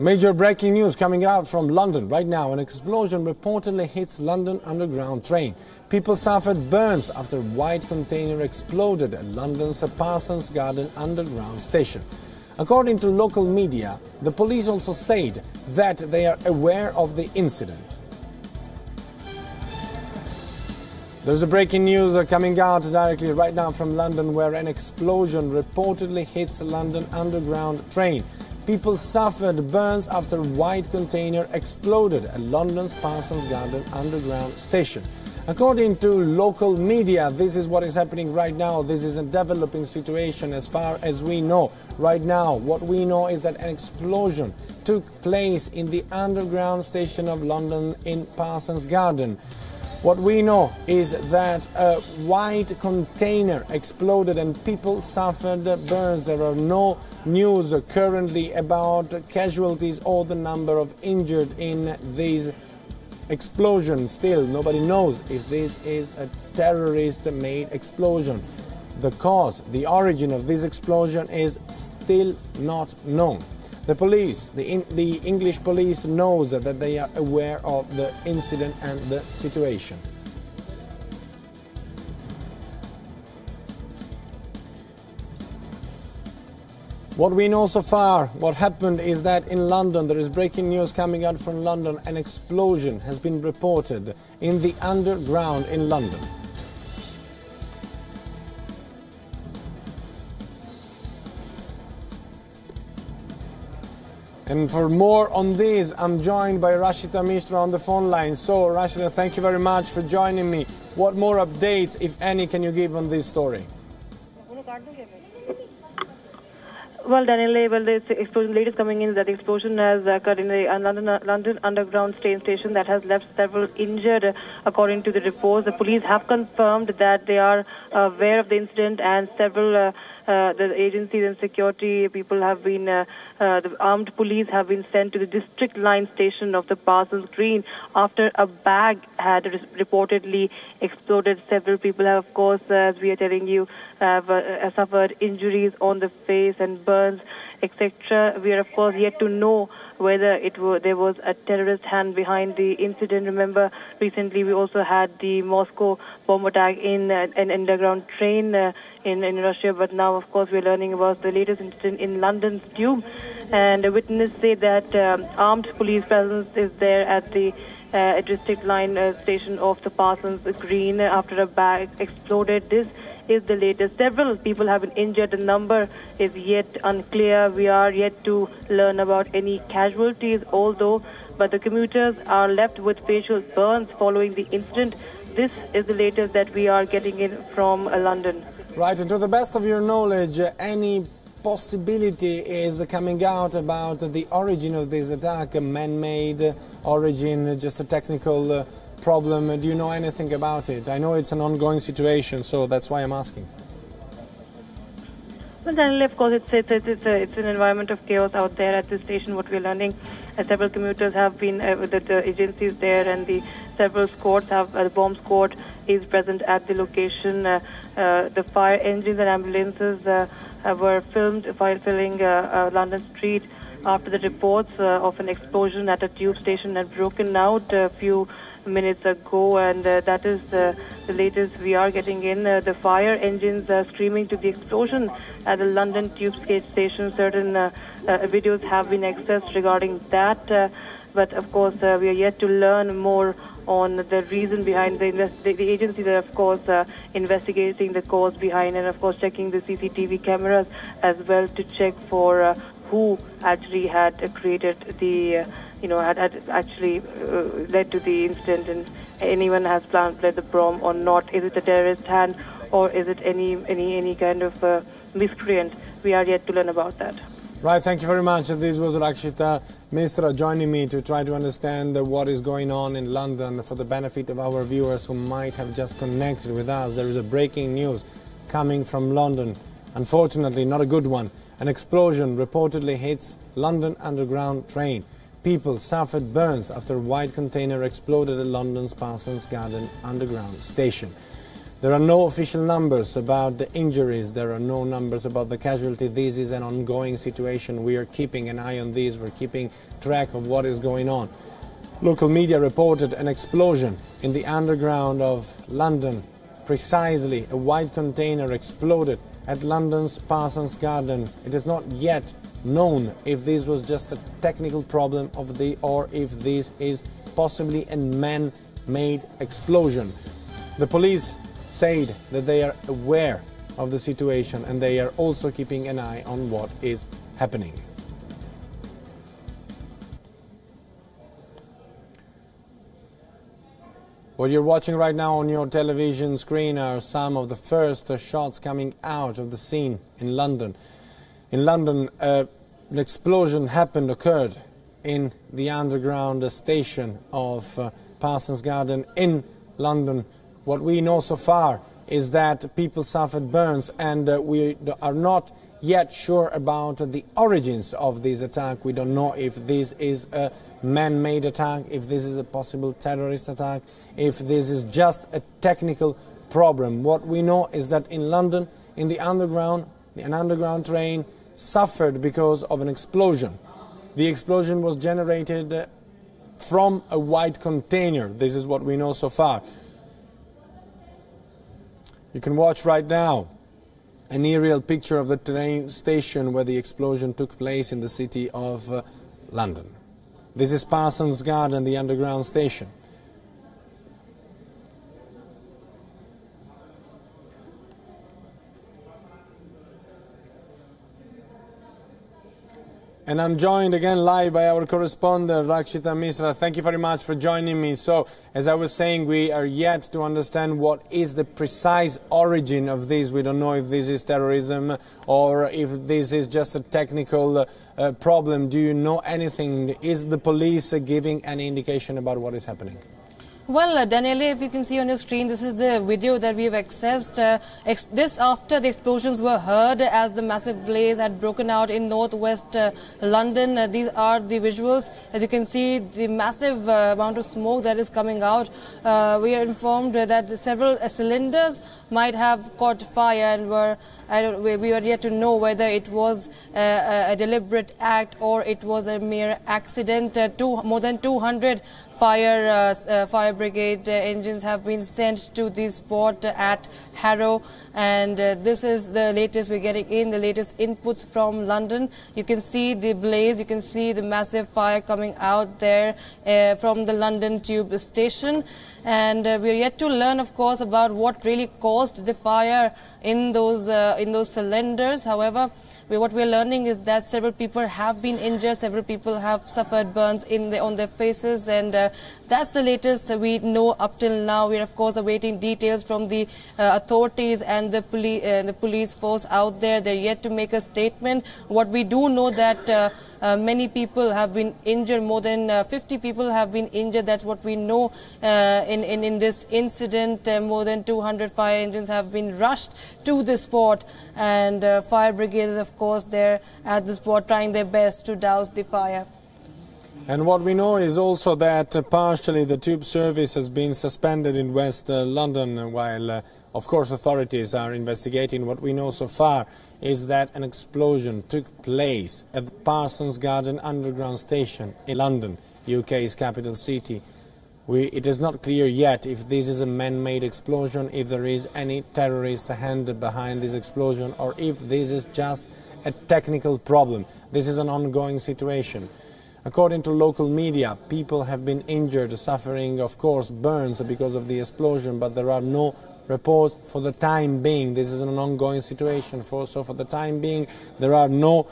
Major breaking news coming out from London right now. An explosion reportedly hits London Underground train. People suffered burns after a white container exploded at London's Parsons Green Underground station. According to local media, the police also said that they are aware of the incident. There's a breaking news coming out directly right now from London, where an explosion reportedly hits London Underground train. People suffered burns after a white container exploded at London's Parsons Green Underground station. According to local media, this is what is happening right now. This is a developing situation as far as we know. Right now, what we know is that an explosion took place in the Underground station of London in Parsons Green. What we know is that a white container exploded and people suffered burns. There are no news currently about casualties or the number of injured in these explosions. Still, nobody knows if this is a terrorist-made explosion. The cause, the origin of this explosion is still not known. The police, the English police knows that they are aware of the incident and the situation. What we know so far, what happened is that in London, there is breaking news coming out from London. An explosion has been reported in the Underground in London. And for more on this, I'm joined by Rashida Mishra on the phone line. So, Rashida, thank you very much for joining me. What more updates, if any, can you give on this story? Well, Daniel, the explosion latest coming in is that the explosion has occurred in the London Underground train station that has left several injured, according to the reports. The police have confirmed that they are aware of the incident, and several the agencies and security people have been, the armed police have been sent to the district line station of the Parsons Green after a bag had reportedly exploded. Several people have, of course, as we are telling you, have suffered injuries on the face and burns, etc. We are, of course, yet to know whether there was a terrorist hand behind the incident. Remember, recently we also had the Moscow bomb attack in an underground train in Russia, but now, of course, we're learning about the latest incident in London's tube. And a witness said that armed police presence is there at the district line station of the Parsons Green after a bag exploded. This is the latest. Several people have been injured. The number is yet unclear. We are yet to learn about any casualties, but the commuters are left with facial burns following the incident. This is the latest that we are getting in from London. Right, and to the best of your knowledge, any possibility is coming out about the origin of this attack, a man-made origin, just a technical problem? Do you know anything about it? I know it's an ongoing situation, so that's why I'm asking. Well, Daniel, of course, it's an environment of chaos out there at this station. What we're learning, several commuters have been the agencies there, and the several squads have the bomb squad is present at the location. The fire engines and ambulances were filmed while filling London Street after the reports of an explosion at a tube station had broken out a few minutes ago, and that is the latest we are getting in. The fire engines are screaming to the explosion at the London tube station. Certain videos have been accessed regarding that, but of course we are yet to learn more on the reason behind the agencies are, of course, investigating the cause behind, and of course checking the CCTV cameras as well to check for who actually had created the had actually led to the incident, and anyone has planted the bomb or not. Is it a terrorist hand, or is it any kind of miscreant? We are yet to learn about that. Right, thank you very much. This was Rashida Mishra joining me to try to understand what is going on in London for the benefit of our viewers who might have just connected with us. There is a breaking news coming from London. Unfortunately, not a good one. An explosion reportedly hits London Underground train. People suffered burns after a white container exploded at London's Parsons Green Underground station. There are no official numbers about the injuries. There are no numbers about the casualty. This is an ongoing situation. We are keeping an eye on this. We're keeping track of what is going on. Local media reported an explosion in the underground of London. Precisely, a white container exploded at London's Parsons Garden. It is not yet known if this was just a technical problem or if this is possibly a man-made explosion. The police said that they are aware of the situation and they are also keeping an eye on what is happening. What you're watching right now on your television screen are some of the first shots coming out of the scene in London. In London, an explosion occurred in the underground station of Parsons Garden in London. What we know so far is that people suffered burns, and we are not yet sure about the origins of this attack. We don't know if this is a man-made attack, if this is a possible terrorist attack, if this is just a technical problem. What we know is that in London, in the underground, an underground train suffered because of an explosion. The explosion was generated from a white container. This is what we know so far. You can watch right now an aerial picture of the train station where the explosion took place in the city of London. This is Parsons Garden, the underground station. And I'm joined again live by our correspondent, Rakshita Misra. Thank you very much for joining me. So, as I was saying, we are yet to understand what is the precise origin of this. We don't know if this is terrorism or if this is just a technical problem. Do you know anything? Is the police giving any indication about what is happening? Well, Daniele, if you can see on your screen, this is the video that we have accessed. This after the explosions were heard as the massive blaze had broken out in northwest London. These are the visuals. As you can see, the massive amount of smoke that is coming out. We are informed that several cylinders might have caught fire and we are yet to know whether it was a deliberate act or it was a mere accident. More than 200 fire brigade engines have been sent to the spot at Harrow, and this is the latest we're getting in, the latest inputs from London. You can see the blaze, you can see the massive fire coming out there from the London Tube station, and we're yet to learn, of course, about what really caused the fire in those cylinders. However, what we're learning is that several people have been injured, several people have suffered burns on their faces, and that's the latest we know up till now. We're of course awaiting details from the authorities and the police force out there. They're yet to make a statement. What we do know that many people have been injured, more than 50 people have been injured. That's what we know in this incident. More than 200 fire engines have been rushed to the spot, and fire brigades, of course, they're at the spot trying their best to douse the fire. And what we know is also that partially the tube service has been suspended in West London while, of course, authorities are investigating. What we know so far is that an explosion took place at the Parsons Garden underground station in London, UK's capital city. It is not clear yet if this is a man-made explosion, if there is any terrorist hand behind this explosion, or if this is just a technical problem. This is an ongoing situation. According to local media, people have been injured, suffering, of course, burns because of the explosion, but there are no reports for the time being. This is an ongoing situation. So for the time being, there are no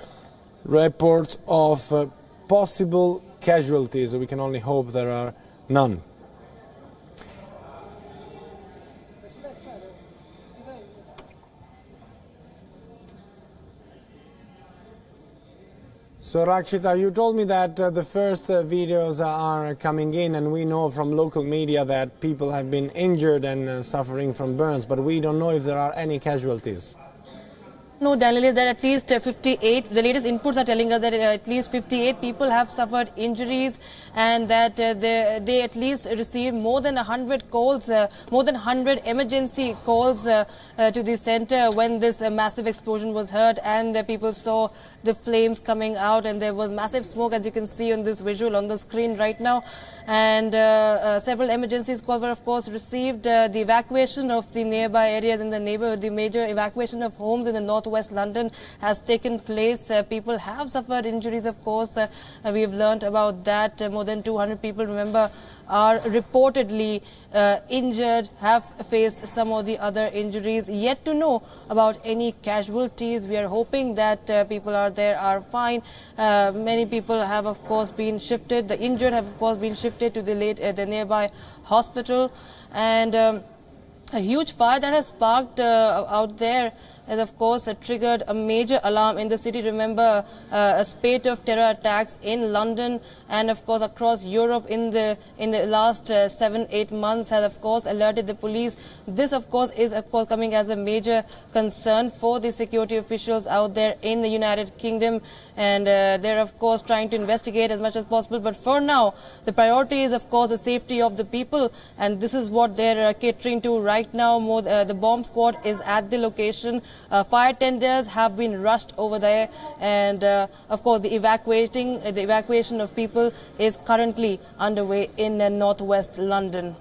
reports of possible casualties. We can only hope there are none. So Rakshita, you told me that the first videos are coming in, and we know from local media that people have been injured and suffering from burns, but we don't know if there are any casualties. No, Daniel, is that at least 58, the latest inputs are telling us that at least 58 people have suffered injuries, and that they at least received more than 100 calls, more than 100 emergency calls to the center when this massive explosion was heard, and people saw the flames coming out, and there was massive smoke, as you can see on this visual on the screen right now. And several emergency calls were of course received. The evacuation of the nearby areas in the neighborhood, the major evacuation of homes in the northwest London has taken place. People have suffered injuries, of course. We have learnt about that. More than 200 people, remember, are reportedly injured, have faced some of the other injuries. Yet to know about any casualties. We are hoping that people out there are fine. Many people have of course been shifted. The injured have of course been shifted to the nearby hospital. And a huge fire that has sparked out there has of course triggered a major alarm in the city. Remember, a spate of terror attacks in London and of course across Europe in the last 7-8 months has of course alerted the police. This of course is coming as a major concern for the security officials out there in the United Kingdom, and they're of course trying to investigate as much as possible. But for now, the priority is of course the safety of the people, and this is what they're catering to right now. The bomb squad is at the location. Fire tenders have been rushed over there, and of course the evacuation of people is currently underway in northwest London.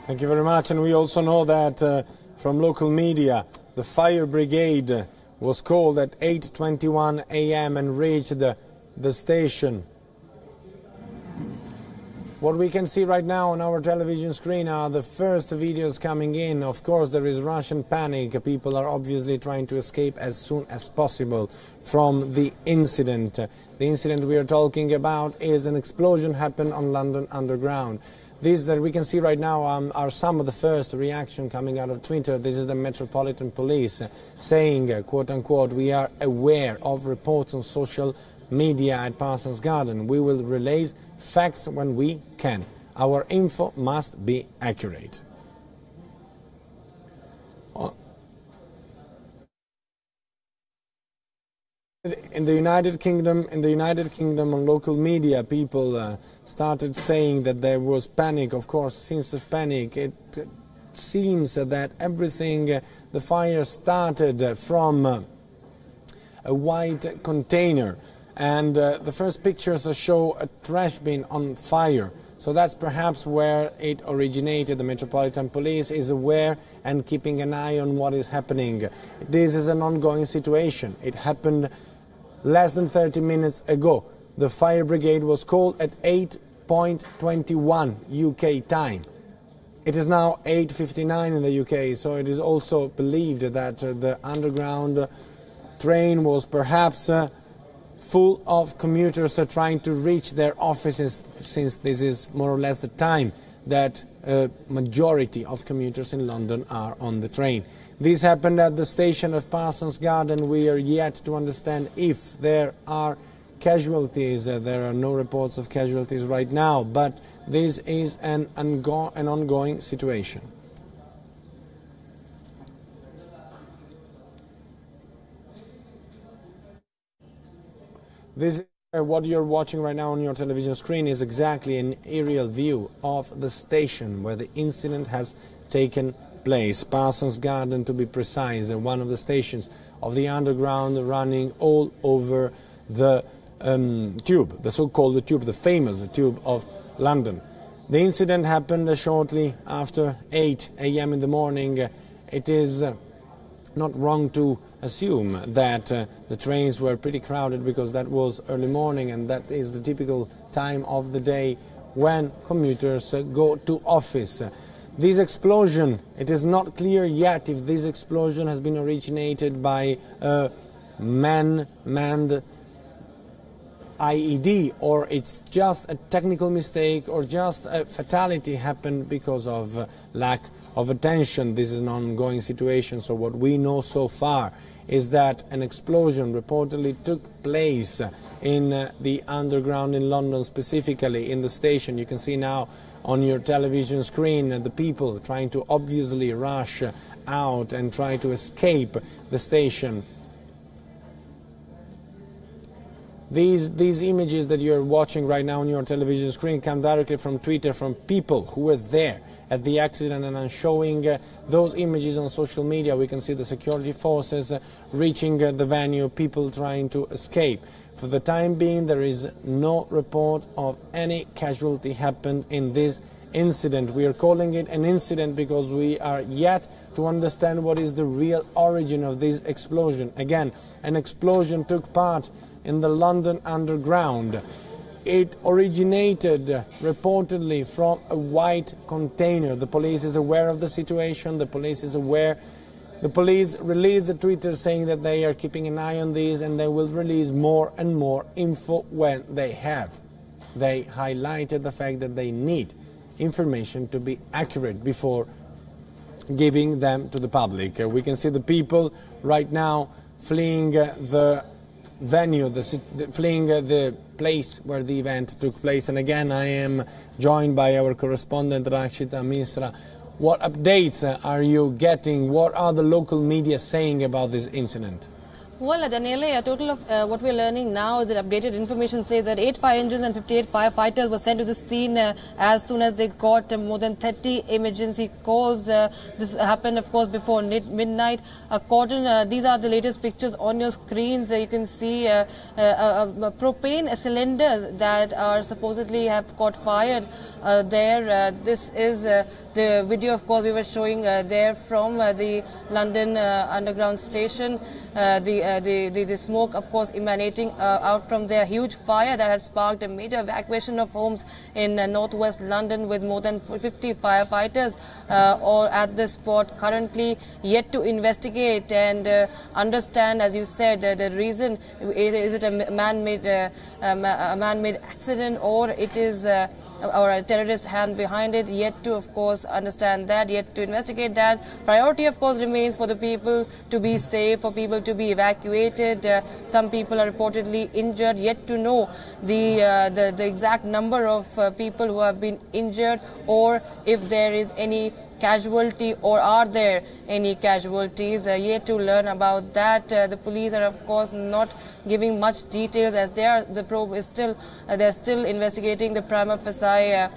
Thank you very much. And we also know that from local media, the fire brigade was called at 8:21 a.m. and reached the station. What we can see right now on our television screen are the first videos coming in. Of course, there is Russian panic. People are obviously trying to escape as soon as possible from the incident. The incident we are talking about is an explosion happened on London Underground. These that we can see right now are some of the first reaction coming out of Twitter. This is the Metropolitan Police saying, quote unquote, "We are aware of reports on social media at Parsons Garden. We will release facts when we can. Our info must be accurate." In the United Kingdom, on local media, people started saying that there was panic. Of course, since the panic, it seems that everything, the fire started from a white container. And the first pictures show a trash bin on fire. So that's perhaps where it originated. The Metropolitan Police is aware and keeping an eye on what is happening. This is an ongoing situation. It happened less than 30 minutes ago. The fire brigade was called at 8:21 UK time. It is now 8:59 in the UK, so it is also believed that the underground train was perhaps full of commuters trying to reach their offices, since this is more or less the time that a majority of commuters in London are on the train. This happened at the station of Parsons Garden. We are yet to understand if there are casualties. There are no reports of casualties right now, but this is an ongoing situation. This what you're watching right now on your television screen is exactly an aerial view of the station where the incident has taken place. Parsons Garden, to be precise, one of the stations of the underground running all over the tube, the so-called tube, the famous tube of London. The incident happened shortly after 8 a.m. in the morning. It is not wrong to assume that the trains were pretty crowded, because that was early morning and that is the typical time of the day when commuters go to office. This explosion, it is not clear yet if this explosion has been originated by a manned IED, or it's just a technical mistake, or just a fatality happened because of lack of attention. This is an ongoing situation, so what we know so far is that an explosion reportedly took place in the underground in London, specifically in the station. You can see now on your television screen the people trying to obviously rush out and try to escape the station. These images that you're watching right now on your television screen come directly from Twitter, from people who were there at the accident, and I'm showing those images on social media. We can see the security forces reaching the venue, people trying to escape. For the time being, there is no report of any casualty happened in this incident. We are calling it an incident because we are yet to understand what is the real origin of this explosion. Again, an explosion took part in the London Underground. It originated reportedly from a white container. The police is aware of the situation. The police is aware. The police released a Twitter saying that they are keeping an eye on this and they will release more and more info when they have. They highlighted the fact that they need information to be accurate before giving them to the public. We can see the people right now fleeing the venue, fleeing the place where the event took place. And again, I am joined by our correspondent Rakshita Misra. What updates are you getting? What are the local media saying about this incident? Well, Daniele, a total of what we're learning now is that updated information says that 8 fire engines and 58 firefighters were sent to the scene as soon as they got more than 30 emergency calls. This happened, of course, before midnight. These are the latest pictures on your screens. You can see propane cylinders that are supposedly have caught fire there. This is the video, of course, we were showing there from the London Underground station. The smoke, of course, emanating out from their huge fire that had sparked a major evacuation of homes in northwest London, with more than 50 firefighters all at the spot, currently yet to investigate and understand, as you said, the reason. Is it a man-made accident, or it is or a terrorist hand behind it? Yet to, of course, understand that, yet to investigate that. Priority, of course, remains for the people to be safe, for people to be evacuated. Some people are reportedly injured. Yet to know the exact number of people who have been injured, or if there is any casualty, or are there any casualties. Yet to learn about that. The police are, of course, not giving much details, as the probe is still they're still investigating the prima facie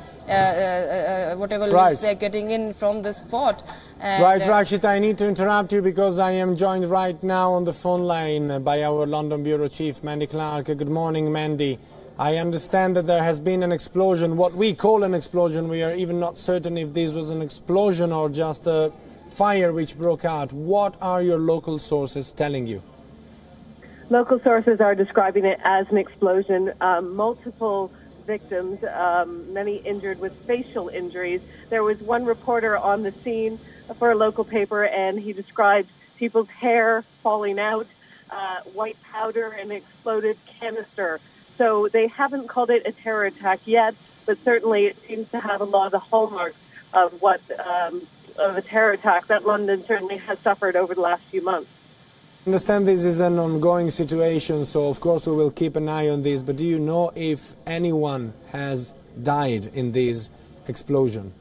whatever leads they're getting in from the spot. And right, Rakshita, I need to interrupt you because I am joined right now on the phone line by our London Bureau Chief, Mandy Clark. Good morning, Mandy. I understand that there has been an explosion, what we call an explosion. We are even not certain if this was an explosion or just a fire which broke out. What are your local sources telling you? Local sources are describing it as an explosion. Multiple victims, many injured with facial injuries. There was one reporter on the scene for a local paper, and he described people's hair falling out, white powder, and exploded canister. So they haven't called it a terror attack yet, but certainly it seems to have a lot of the hallmarks of what of a terror attack that London certainly has suffered over the last few months. I understand this is an ongoing situation, so of course we will keep an eye on this, but do you know if anyone has died in this explosion?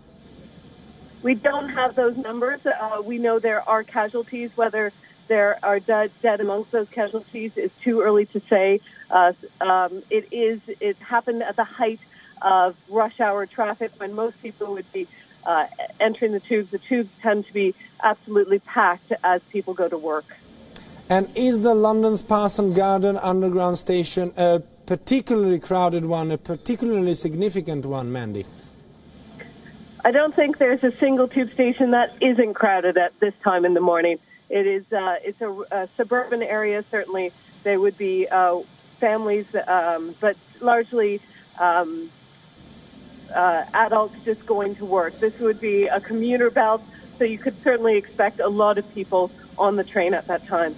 We don't have those numbers. We know there are casualties. Whether there are dead amongst those casualties is too early to say. It happened at the height of rush hour traffic, when most people would be entering the tubes. The tubes tend to be absolutely packed as people go to work. And is the London's Parsons Green Underground station a particularly crowded one, a particularly significant one, Mandy? I don't think there's a single tube station that isn't crowded at this time in the morning. It's a suburban area. Certainly there would be families, but largely adults just going to work. This would be a commuter belt, so you could certainly expect a lot of people on the train at that time.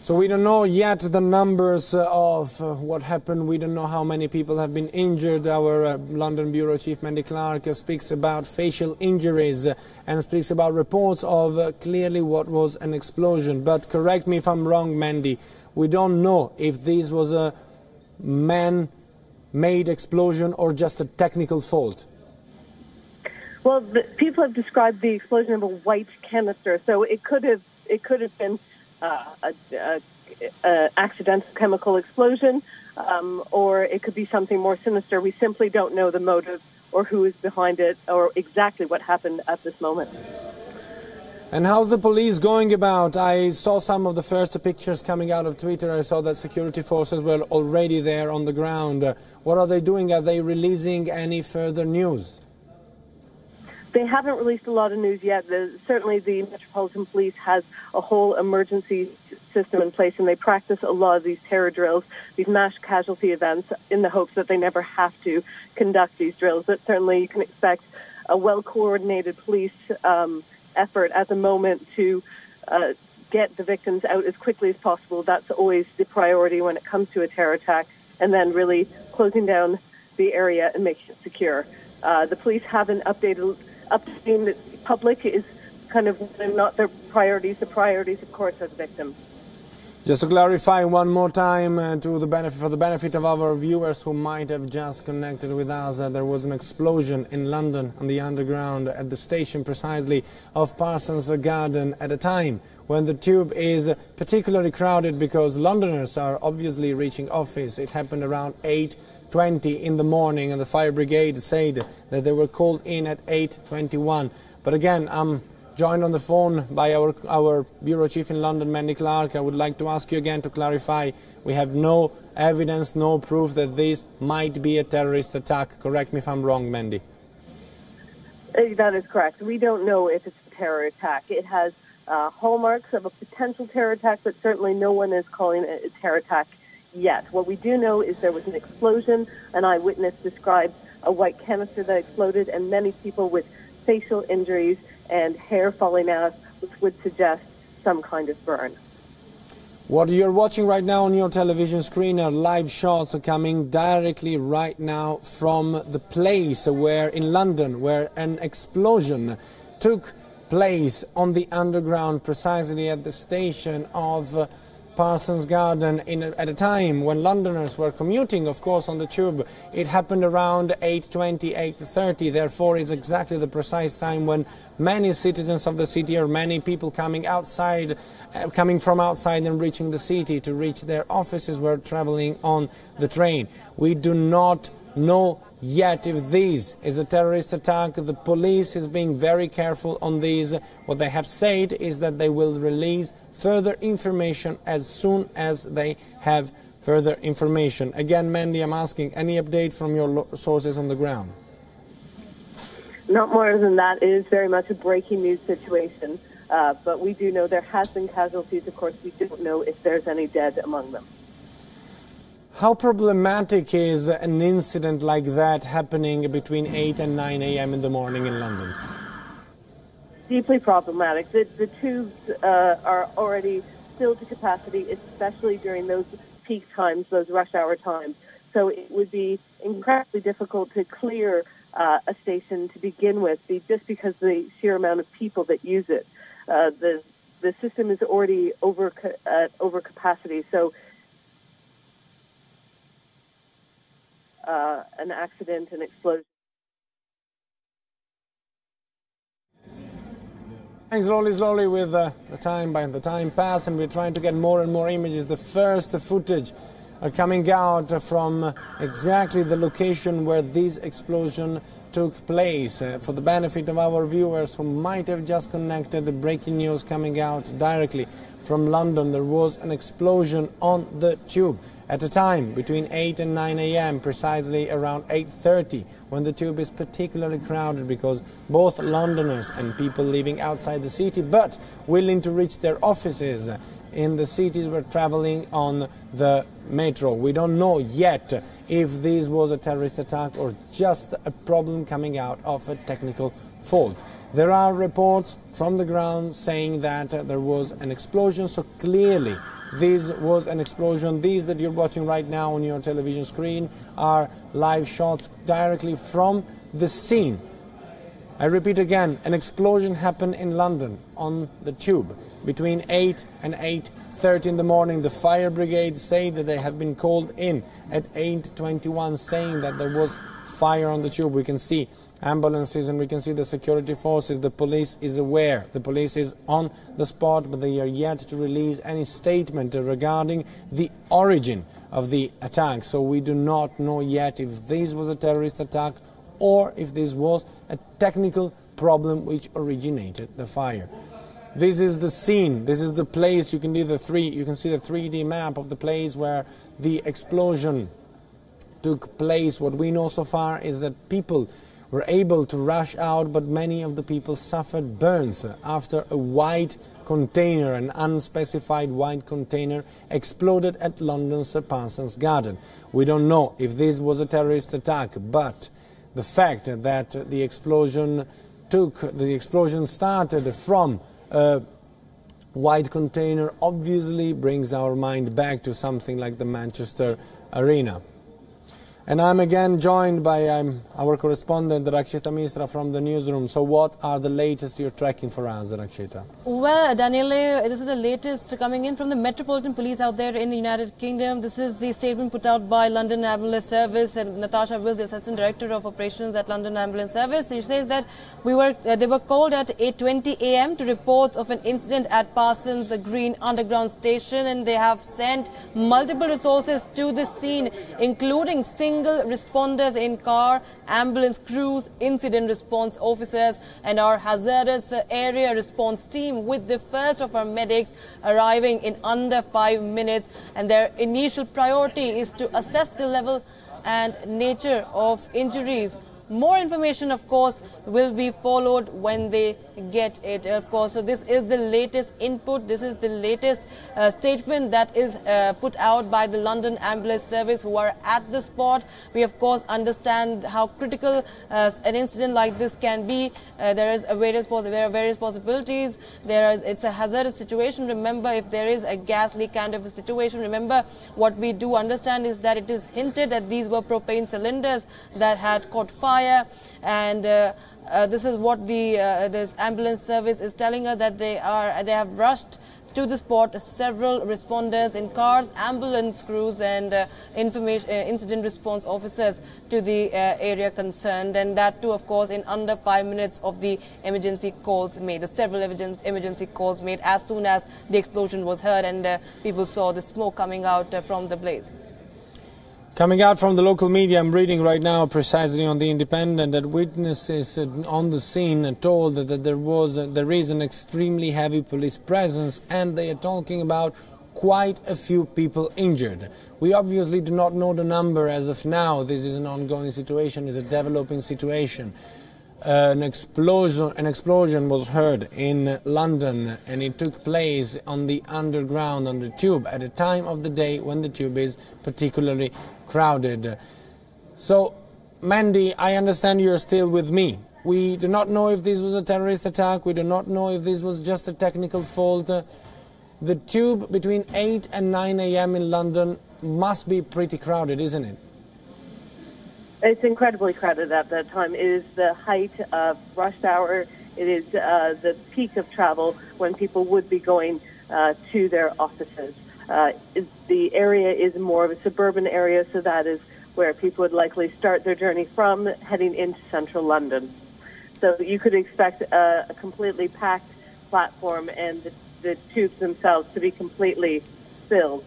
So we don't know yet the numbers of what happened. We don't know how many people have been injured. Our London Bureau Chief, Mandy Clark, speaks about facial injuries and speaks about reports of clearly what was an explosion. But correct me if I'm wrong, Mandy, we don't know if this was a man-made explosion or just a technical fault. Well, people have described the explosion of a white canister, so it could have been an accidental chemical explosion, or it could be something more sinister. We simply don't know the motive or who is behind it or exactly what happened at this moment. And how's the police going about? I saw some of the first pictures coming out of Twitter. I saw that security forces were already there on the ground. What are they doing? Are they releasing any further news? They haven't released a lot of news yet. Certainly the Metropolitan Police has a whole emergency system in place, and they practice a lot of these terror drills, these mass casualty events, in the hopes that they never have to conduct these drills. But certainly you can expect a well-coordinated police effort at the moment to get the victims out as quickly as possible. That's always the priority when it comes to a terror attack, and then really closing down the area and making it secure. The police haven't updating the public is kind of not their priorities. The priorities, of course, are the victims. Just to clarify one more time, for the benefit of our viewers who might have just connected with us, there was an explosion in London on the Underground at the station precisely of Parsons Green at a time when the tube is particularly crowded because Londoners are obviously reaching office. It happened around 8:20 in the morning, and the fire brigade said that they were called in at 8:21. But again, I'm joined on the phone by our bureau chief in London, Mandy Clark. I would like to ask you again to clarify. We have no evidence, no proof that this might be a terrorist attack. Correct me if I'm wrong, Mandy. That is correct. We don't know if it's a terror attack. It has hallmarks of a potential terror attack, but certainly no one is calling it a terror attack yet. What we do know is there was an explosion. An eyewitness described a white canister that exploded and many people with facial injuries and hair falling out, which would suggest some kind of burn. What you're watching right now on your television screen are live shots coming directly right now from the place where in London where an explosion took place on the Underground, precisely at the station of Parsons Green at a time when Londoners were commuting, of course, on the tube. It happened around 8:20, 8:30, therefore it's exactly the precise time when many citizens of the city or many people coming from outside and reaching the city to reach their offices were traveling on the train. We do not know yet if this is a terrorist attack. The police is being very careful on these. What they have said is that they will release further information as soon as they have further information. Again, Mandy, I'm asking, any update from your sources on the ground? Not more than that. It is very much a breaking news situation, but we do know there has been casualties. Of course, we don't know if there's any dead among them. How problematic is an incident like that happening between 8 and 9 a.m. in the morning in London? Deeply problematic. The tubes are already filled to capacity, especially during those peak times, those rush hour times. So it would be incredibly difficult to clear a station to begin with, just because of the sheer amount of people that use it. The system is already over capacity, so an accident, an explosion. Thanks, slowly with the time pass, and we're trying to get more and more images. The first footage are coming out from exactly the location where this explosion took place. For the benefit of our viewers who might have just connected, the breaking news coming out directly from London. There was an explosion on the tube at a time between 8 and 9 a.m., precisely around 8:30, when the tube is particularly crowded because both Londoners and people living outside the city but willing to reach their offices in the cities were traveling on the metro. We don't know yet if this was a terrorist attack or just a problem coming out of a technical fault. There are reports from the ground saying that there was an explosion, so clearly this was an explosion. These that you're watching right now on your television screen are live shots directly from the scene. I repeat again, an explosion happened in London on the tube between 8 and 8:30 in the morning. The fire brigade say that they have been called in at 8:21, saying that there was fire on the tube. We can see ambulances, and we can see the security forces. The police is aware. The police is on the spot, but they are yet to release any statement regarding the origin of the attack. So we do not know yet if this was a terrorist attack or if this was a technical problem which originated the fire. This is the scene. This is the place. You can see the 3D map of the place where the explosion took place. What we know so far is that people were able to rush out, but many of the people suffered burns after a white container, an unspecified white container, exploded at London's Parsons Garden. We don't know if this was a terrorist attack, but the fact that the explosion started from a white container obviously brings our mind back to something like the Manchester Arena. And I'm again joined by our correspondent, Rakshita Misra, from the newsroom. So what are the latest you're tracking for us, Rakshita? Well, Daniele, this is the latest coming in from the Metropolitan Police out there in the United Kingdom. This is the statement put out by London Ambulance Service, and Natasha Wills, the Assistant Director of Operations at London Ambulance Service. She says that they were called at 8:20 a.m. to reports of an incident at Parsons Green underground station, and they have sent multiple resources to the scene, including single responders in car, ambulance crews, incident response officers, and our hazardous area response team, with the first of our medics arriving in under 5 minutes. And their initial priority is to assess the level and nature of injuries. More information, of course, will be followed when they get it, of course. So this is the latest input. This is the latest statement that is put out by the London Ambulance Service, who are at the spot. We, of course, understand how critical an incident like this can be. There are various possibilities. It's a hazardous situation. Remember, if there is a gas leak kind of a situation, remember, what we do understand is that it is hinted that these were propane cylinders that had caught fire. And this is what this ambulance service is telling us, that they have rushed to the spot several responders in cars, ambulance crews, and incident response officers to the area concerned, and that too, of course, in under 5 minutes of the emergency calls made. The several emergency calls made as soon as the explosion was heard and people saw the smoke coming out from the blaze. Coming out from the local media, I'm reading right now precisely on The Independent that witnesses on the scene told that there is an extremely heavy police presence, and they are talking about quite a few people injured. We obviously do not know the number as of now. This is an ongoing situation, it's a developing situation. An explosion was heard in London, and it took place on the underground, on the tube, at a time of the day when the tube is particularly crowded. So, Mandy, I understand you're still with me. We do not know if this was a terrorist attack. We do not know if this was just a technical fault. The tube between 8 and 9 a.m. in London must be pretty crowded, isn't it? It's incredibly crowded at that time. It is the height of rush hour. It is the peak of travel when people would be going to their offices. The area is more of a suburban area, so that is where people would likely start their journey from, heading into central London. So you could expect a completely packed platform and the tubes themselves to be completely filled.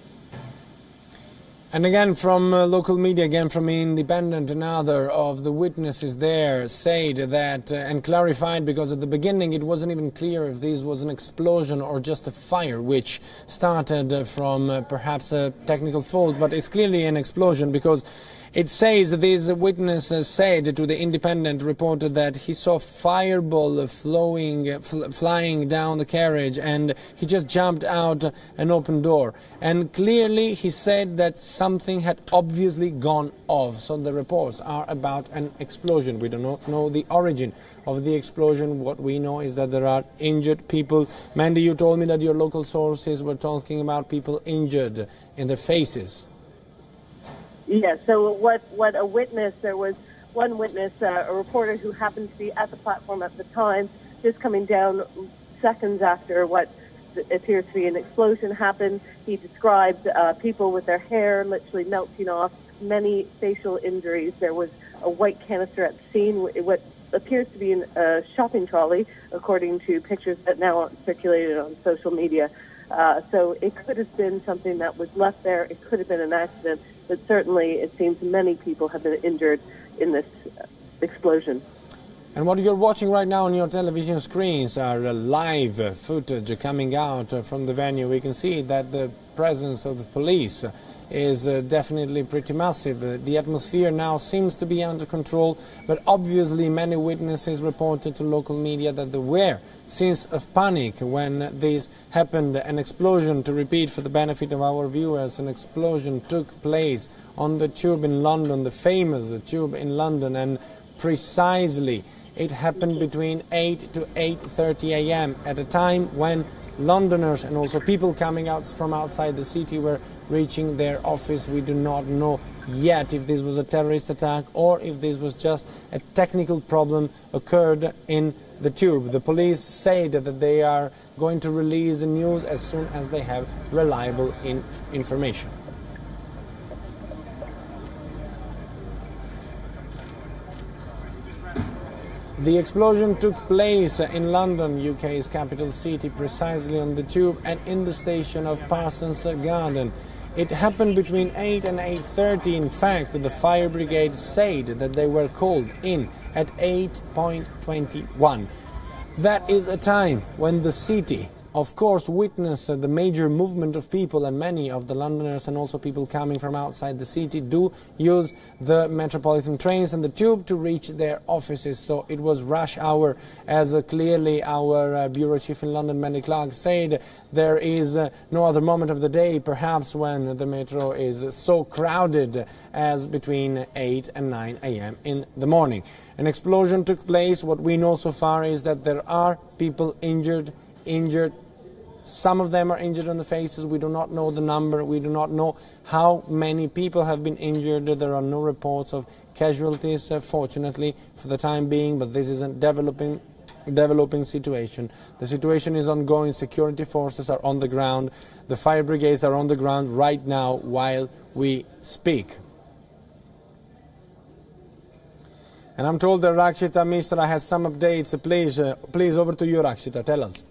And again, from local media, again from Independent, another of the witnesses there said that, and clarified, because at the beginning it wasn't even clear if this was an explosion or just a fire which started from perhaps a technical fault, but it's clearly an explosion, because it says that this witness said to the Independent reporter that he saw fireball flying down the carriage, and he just jumped out an open door. And clearly he said that something had obviously gone off. So the reports are about an explosion. We do not know the origin of the explosion. What we know is that there are injured people. Mandy, you told me that your local sources were talking about people injured in their faces. Yes, so what a witness, there was one witness, a reporter who happened to be at the platform at the time, just coming down seconds after what appears to be an explosion happened. He described people with their hair literally melting off, many facial injuries. There was a white canister at the scene. What appears to be a shopping trolley, according to pictures that now circulated on social media. So it could have been something that was left there. It could have been an accident, but certainly it seems many people have been injured in this explosion. And what you're watching right now on your television screens are live footage coming out from the venue. We can see that the presence of the police is definitely pretty massive. The atmosphere now seems to be under control, but obviously many witnesses reported to local media that there were scenes of panic when this happened. An explosion, to repeat for the benefit of our viewers, an explosion took place on the tube in London, the famous tube in London, and precisely it happened between 8 to 8:30 a.m. at a time when Londoners and also people coming out from outside the city were reaching their office. We do not know yet if this was a terrorist attack or if this was just a technical problem occurred in the tube. The police said that they are going to release the news as soon as they have reliable information. The explosion took place in London, UK's capital city, precisely on the tube and in the station of Parsons Green. It happened between 8 and 8:30. In fact, the fire brigade said that they were called in at 8:21. That is a time when the city, of course, witnessed the major movement of people, and many of the Londoners and also people coming from outside the city do use the metropolitan trains and the tube to reach their offices. So it was rush hour, as clearly our bureau chief in London, Mandy Clark, said. There is no other moment of the day, perhaps, when the metro is so crowded as between 8 and 9 a.m. in the morning. An explosion took place. What we know so far is that there are people injured. Some of them are injured on the faces. We do not know the number. We do not know how many people have been injured. There are no reports of casualties, fortunately, for the time being, but this is a developing situation. The situation is ongoing. Security forces are on the ground. The fire brigades are on the ground right now while we speak. And I'm told that Rakshita Mishra has some updates. Please, over to you, Rakshita. Tell us.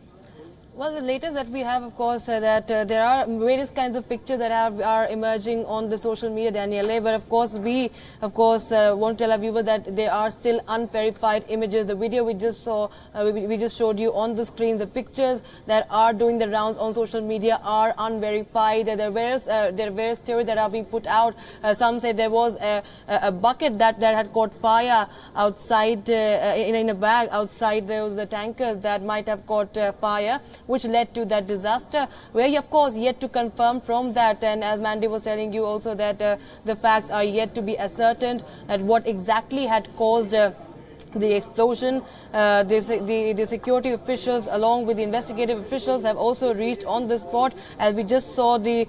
Well, the latest that we have, of course, that there are various kinds of pictures that are emerging on the social media, Daniele. But of course, we, want to tell our viewers that they are still unverified images. The video we just saw, we just showed you on the screen, the pictures that are doing the rounds on social media are unverified. There are various theories that are being put out. Some say there was a bucket that had caught fire outside in a bag outside those tankers that might have caught fire, which led to that disaster. We're, of course, yet to confirm from that, and as Mandy was telling you also, that the facts are yet to be ascertained at what exactly had caused the explosion. The security officials, along with the investigative officials, have also reached on the spot. As we just saw the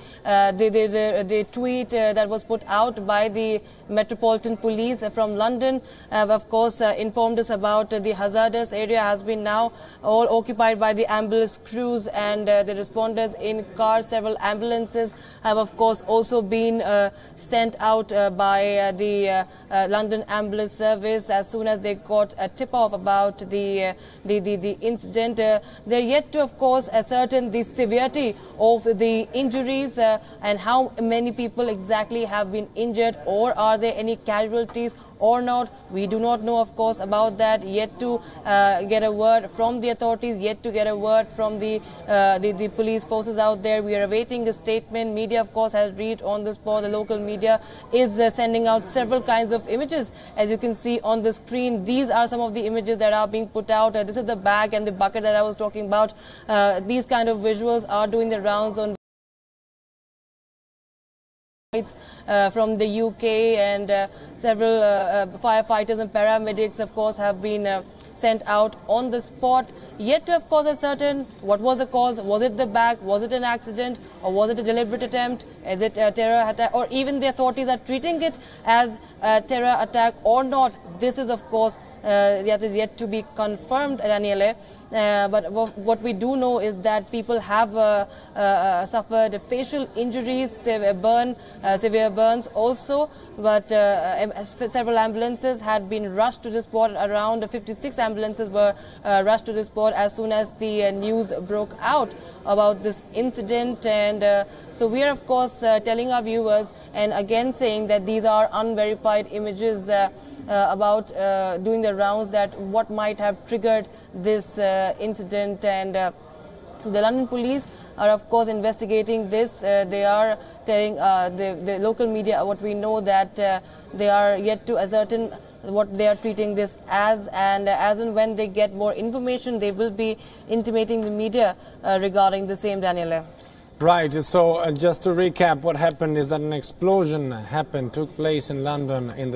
tweet that was put out by the Metropolitan Police from London, of course, informed us about the hazardous area has been now all occupied by the ambulance crews and the responders in cars. Several ambulances have, of course, also been sent out by the London Ambulance Service as soon as they got a tip-off about the incident. They're yet to, of course, ascertain the severity of the injuries and how many people exactly have been injured, or are there any casualties or not. We do not know, of course, about that. Yet to get a word from the authorities, yet to get a word from the police forces out there. We are awaiting a statement. Media, of course, has reached on the spot. The local media is sending out several kinds of images. As you can see on the screen, these are some of the images that are being put out. This is the bag and the bucket that I was talking about. These kind of visuals are doing the rounds on from the UK, and several firefighters and paramedics, of course, have been sent out on the spot. Yet to, of course, ascertain what was the cause. Was it the bag? Was it an accident? Or was it a deliberate attempt? Is it a terror attack? Or even the authorities are treating it as a terror attack or not? This is, of course, that is yet to be confirmed, Daniele. But what we do know is that people have suffered facial injuries, severe burns also. But several ambulances had been rushed to the spot. Around 56 ambulances were rushed to the spot as soon as the news broke out about this incident. And so we are, of course, telling our viewers and again saying that these are unverified images about doing the rounds, that what might have triggered this incident. And the London police are, of course, investigating this. They are telling the local media what we know, that they are yet to ascertain what they are treating this as, and as and when they get more information, they will be intimating the media regarding the same, Daniele. Right, so just to recap, what happened is that an explosion took place in London on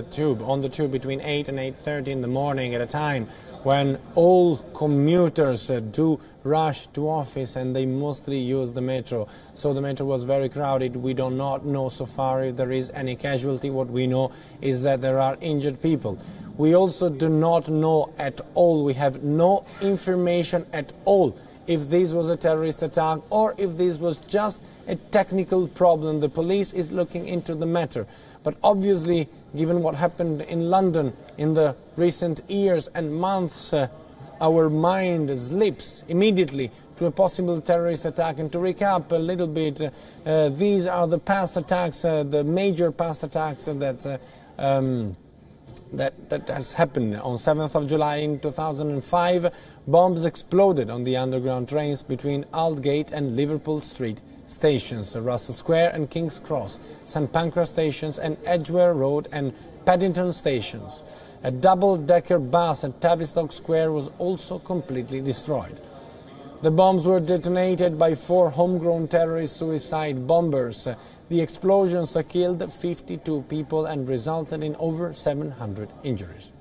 the tube between 8 and 8:30 in the morning, at a time when all commuters do rush to office and they mostly use the metro. So the metro was very crowded. We do not know so far if there is any casualty. What we know is that there are injured people. We also do not know at all, we have no information at all, if this was a terrorist attack or if this was just a technical problem. The police is looking into the matter. But obviously, given what happened in London in the recent years and months, our mind slips immediately to a possible terrorist attack. And to recap a little bit, these are the past attacks, the major past attacks that has happened. On 7th of July in 2005, bombs exploded on the underground trains between Aldgate and Liverpool Street stations, Russell Square and King's Cross, St Pancras stations and Edgware Road and Paddington stations. A double-decker bus at Tavistock Square was also completely destroyed. The bombs were detonated by 4 homegrown terrorist suicide bombers. The explosions killed 52 people and resulted in over 700 injuries.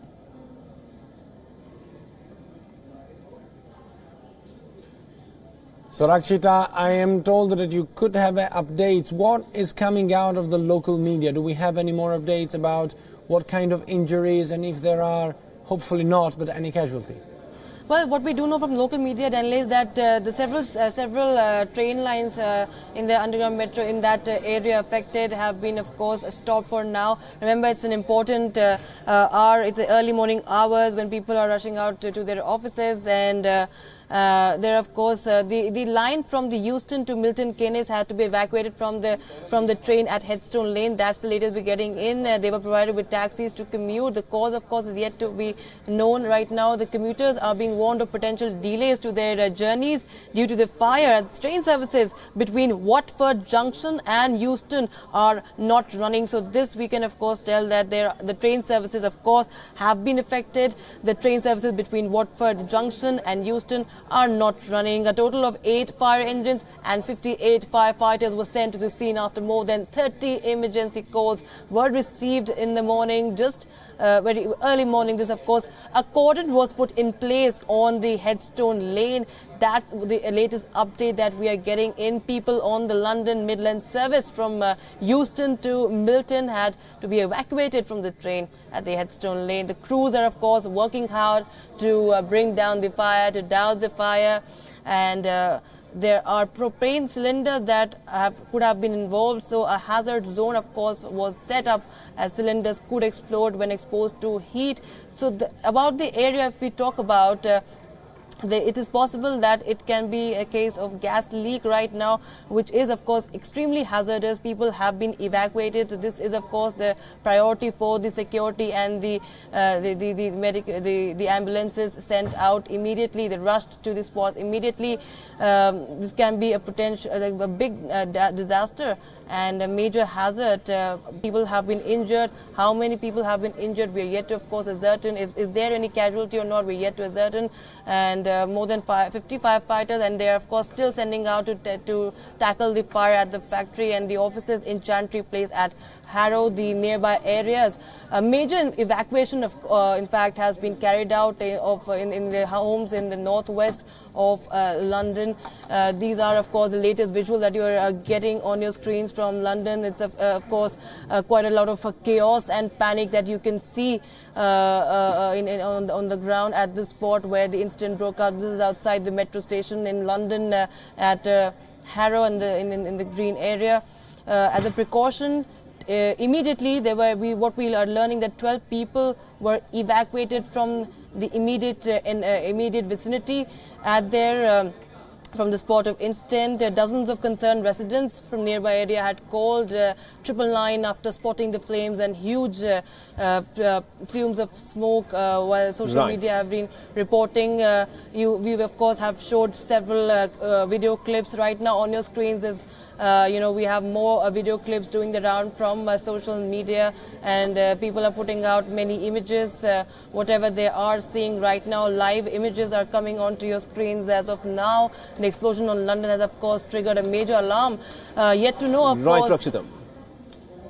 So Rakshita, I am told that you could have updates. What is coming out of the local media? Do we have any more updates about what kind of injuries, and if there are, hopefully not, but any casualty? Well, what we do know from local media, Daniel, is that the several train lines in the underground metro in that area affected have been, of course, stopped for now. Remember, it's an important hour. It's the early morning hours when people are rushing out to their offices, and there, of course, the line from the Euston to Milton Keynes had to be evacuated from the train at Headstone Lane. That's the latest we're getting in. They were provided with taxis to commute. The cause, of course, is yet to be known right now. The commuters are being warned of potential delays to their journeys due to the fire, as train services between Watford Junction and Euston are not running. So this we can, of course, tell that the train services, of course, have been affected. The train services between Watford Junction and Euston are not running. A total of 8 fire engines and 58 firefighters were sent to the scene after more than 30 emergency calls were received in the morning. Just very early morning, this, of course, a cordon was put in place on the Headstone Lane. That's the latest update that we are getting in. People on the London Midland service from Euston to Milton had to be evacuated from the train at the Headstone Lane. The crews are, of course, working hard to bring down the fire, to douse the fire, and there are propane cylinders that could have been involved. So a hazard zone, of course, was set up as cylinders could explode when exposed to heat. So about the area, if we talk about, it is possible that it can be a case of gas leak right now, which is, of course, extremely hazardous. People have been evacuated. So this is, of course, the priority for the security and the ambulances sent out immediately. They rushed to the spot immediately. This can be a potential, a big disaster and a major hazard. People have been injured. How many people have been injured? We are yet to, of course, ascertain. Is there any casualty or not? We are yet to ascertain. And more than 55 fighters, and they are, of course, still sending out to tackle the fire at the factory and the offices in Chantry Place at Harrow, the nearby areas. A major evacuation, in fact, has been carried out in the homes in the northwest of London. These are, of course, the latest visual that you are getting on your screens from London. It's of course quite a lot of chaos and panic that you can see on the ground at the spot where the incident broke out. This is outside the metro station in London at Harrow in the Green area. As a precaution, immediately what we are learning that 12 people were evacuated from the immediate vicinity at their from the spot of incident. Dozens of concerned residents from nearby area had called 999 after spotting the flames and huge plumes of smoke, while social media have been reporting. We of course have showed several video clips right now on your screens. We have more video clips doing the round from social media, and people are putting out many images. Whatever they are seeing right now, live images are coming onto your screens as of now. The explosion on London has, of course, triggered a major alarm. Yet to know, of course. Right, Rakshita.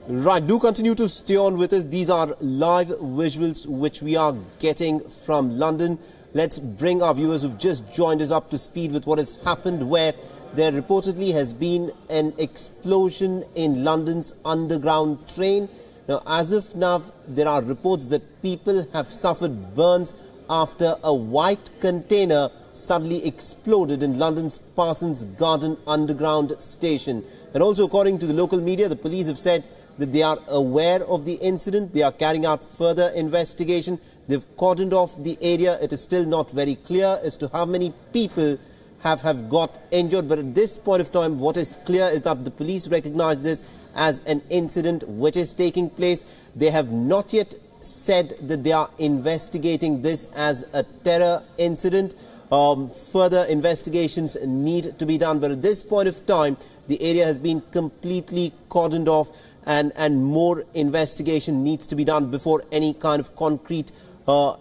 Right, do continue to stay on with us. These are live visuals which we are getting from London. Let's bring our viewers who've just joined us up to speed with what has happened, where there reportedly has been an explosion in London's underground train. Now, as of now, there are reports that people have suffered burns after a white container suddenly exploded in London's Parsons Green underground station. And also, according to the local media, the police have said that they are aware of the incident. They are carrying out further investigation. They've cordoned off the area. It is still not very clear as to how many people have got injured. But at this point of time, what is clear is that the police recognize this as an incident which is taking place. They have not yet said that they are investigating this as a terror incident. Further investigations need to be done. But at this point of time, the area has been completely cordoned off, and more investigation needs to be done before any kind of concrete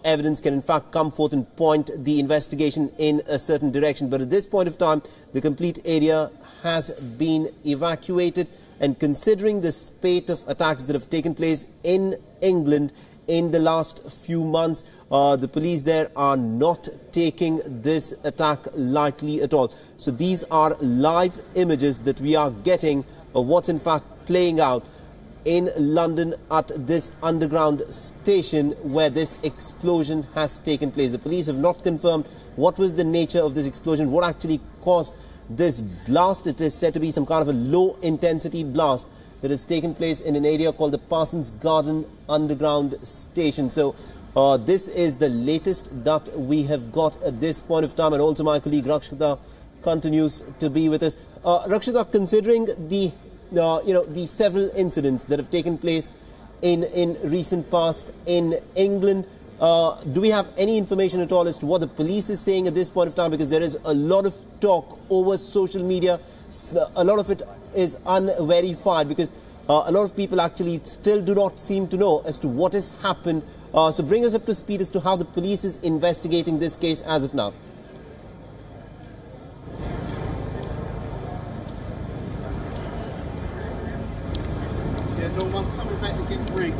evidence can in fact come forth and point the investigation in a certain direction. But at this point of time, the complete area has been evacuated, and considering the spate of attacks that have taken place in England in the last few months, the police there are not taking this attack lightly at all. So these are live images that we are getting of what's in fact playing out in London at this underground station where this explosion has taken place. The police have not confirmed what was the nature of this explosion, what actually caused this blast. It is said to be some kind of a low intensity blast that has taken place in an area called the Parsons Green underground station. So this is the latest that we have got at this point of time, and also my colleague Rakshita continues to be with us. Rakshita, considering the the several incidents that have taken place in recent past in England, do we have any information at all as to what the police is saying at this point of time? Because there is a lot of talk over social media. A lot of it is unverified, because a lot of people actually still do not seem to know as to what has happened. So bring us up to speed as to how the police is investigating this case as of now.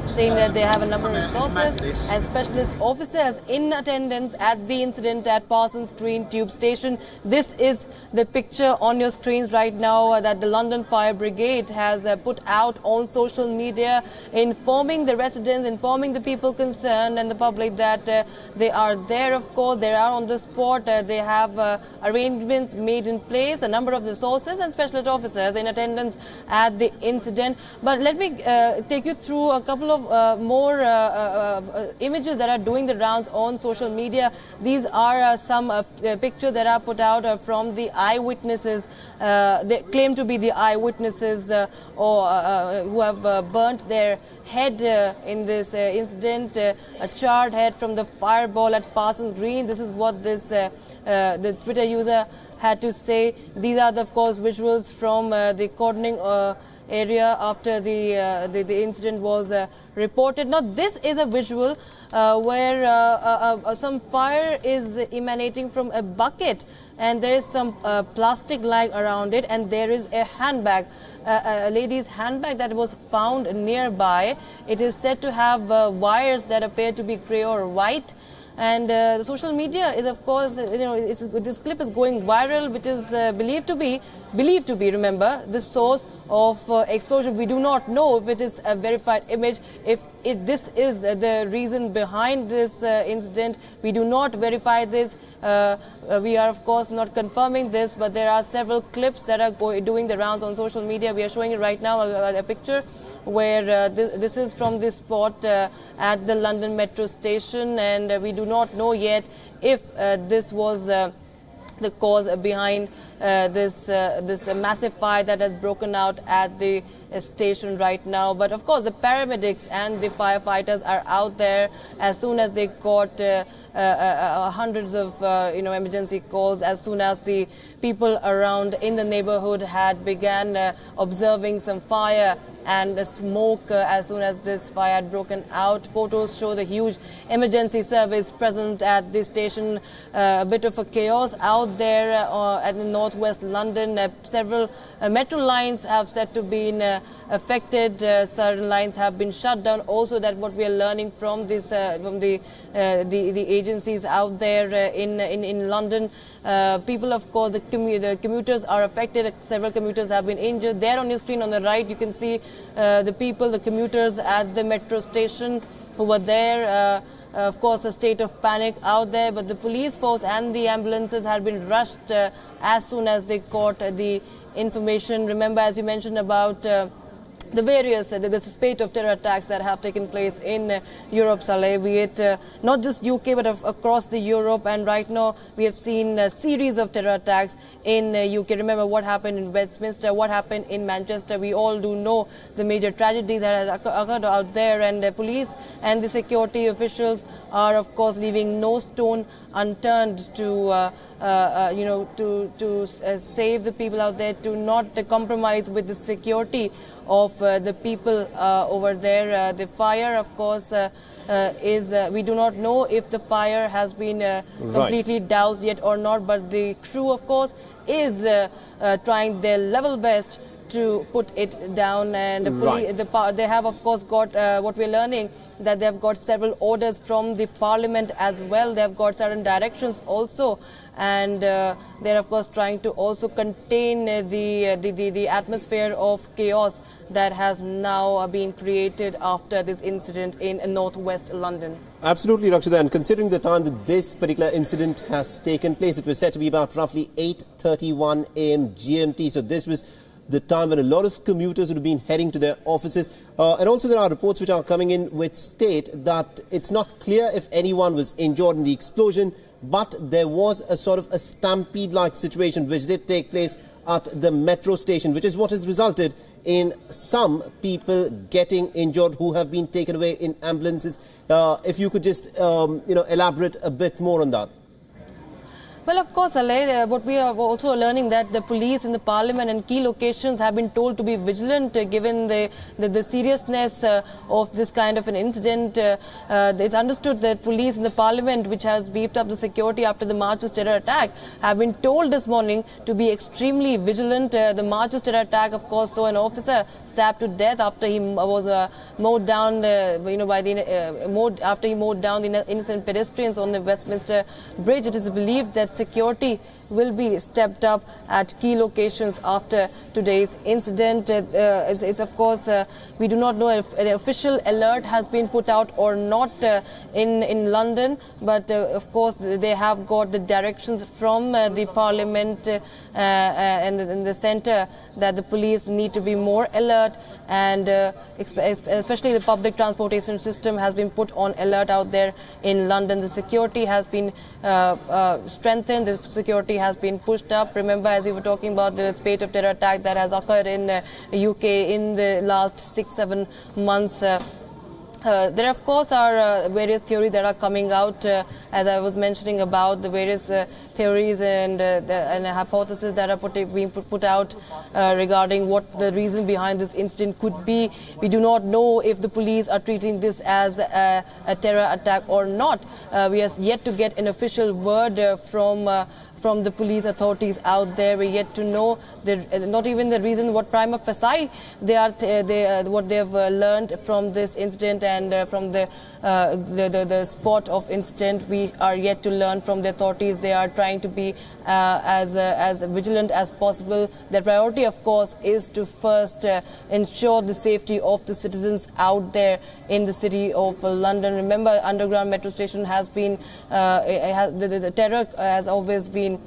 Saying that they have a number of resources and specialist officers in attendance at the incident at Parsons Green tube station. This is the picture on your screens right now that the London Fire Brigade has put out on social media, informing the residents, informing the people concerned and the public that they are there. Of course, they are on the spot. They have arrangements made in place, a number of resources and specialist officers in attendance at the incident. But let me take you through a couple of more images that are doing the rounds on social media. These are some pictures that are put out from the eyewitnesses. They claim to be the eyewitnesses who have burnt their head in this incident, a charred head from the fireball at Parsons Green. This is what the Twitter user had to say. These are, of course, visuals from the cordoning area after the incident was reported. Now, this is a visual where some fire is emanating from a bucket, and there is some plastic lying around it, and there is a handbag, a lady's handbag that was found nearby. It is said to have wires that appear to be grey or white. And the social media is, of course, this clip is going viral, which is believed to be, remember, the source of explosion. We do not know if it is a verified image, if this is the reason behind this incident. We do not verify this. We are, of course, not confirming this, but there are several clips that are doing the rounds on social media. We are showing it right now, a picture where this is from this spot at the London metro station, and we do not know yet if this was the cause behind this massive fire that has broken out at the station right now. But of course the paramedics and the firefighters are out there. As soon as they got hundreds of emergency calls, as soon as the people around in the neighborhood had began observing some fire and smoke, as soon as this fire had broken out. Photos show the huge emergency service present at the station. A bit of a chaos out there at northwest London. Several metro lines have said to be affected. Certain lines have been shut down. Also, that what we are learning from this from the agencies out there in London. People, of course, the commuters are affected. Several commuters have been injured. There on your screen on the right, you can see the commuters at the metro station who were there. Of course, a state of panic out there, but the police force and the ambulances had been rushed as soon as they got the information. Remember, as you mentioned about the various the spate of terror attacks that have taken place in Europe, Saleh, be it not just UK but across the Europe, and right now we have seen a series of terror attacks in UK. Remember what happened in Westminster, what happened in Manchester. We all do know the major tragedies that have occurred out there, and the police and the security officials are, of course, leaving no stone unturned to save the people out there, to not compromise with the security of the people over there. The fire, of course, we do not know if the fire has been completely doused yet or not, but the crew, of course, is trying their level best to put it down, and they have, of course, got what we're learning, that they've got several orders from the Parliament as well. They've got certain directions also, and they're, of course, trying to also contain the atmosphere of chaos that has now been created after this incident in northwest London. Absolutely, Rakshita, and considering the time that this particular incident has taken place, it was said to be about roughly 8:31 a.m. GMT, so this was the time when a lot of commuters would have been heading to their offices. And also there are reports which are coming in which state that it's not clear if anyone was injured in the explosion, but there was a sort of a stampede-like situation which did take place at the metro station, which is what has resulted in some people getting injured who have been taken away in ambulances. If you could just elaborate a bit more on that. Well, of course, Ale, what we are also learning that the police in the Parliament and key locations have been told to be vigilant given the seriousness of this kind of an incident. It's understood that police in the Parliament, which has beefed up the security after the Marches terror attack, have been told this morning to be extremely vigilant. The Marches terror attack, of course, saw an officer stabbed to death after he was mowed down, after he mowed down the innocent pedestrians on the Westminster Bridge. It is believed that security will be stepped up at key locations after today's incident. It's of course, we do not know if an official alert has been put out or not in London, but of course they have got the directions from the Parliament and the centre that the police need to be more alert, and especially the public transportation system has been put on alert out there in London. The security has been strengthened. The security has been pushed up. Remember, as we were talking about the spate of terror attack that has occurred in UK in the last 6-7 months. There, of course, are various theories that are coming out, as I was mentioning about the various theories and hypotheses that are being put out regarding what the reason behind this incident could be. We do not know if the police are treating this as a terror attack or not. We are yet to get an official word from from the police authorities out there. We're yet to know not even the reason, what prima facie what they've learned from this incident and from the spot of incident. We are yet to learn from the authorities. They are trying to be as vigilant as possible. Their priority, of course, is to first ensure the safety of the citizens out there in the city of London. Remember, underground metro station has been the terror has always been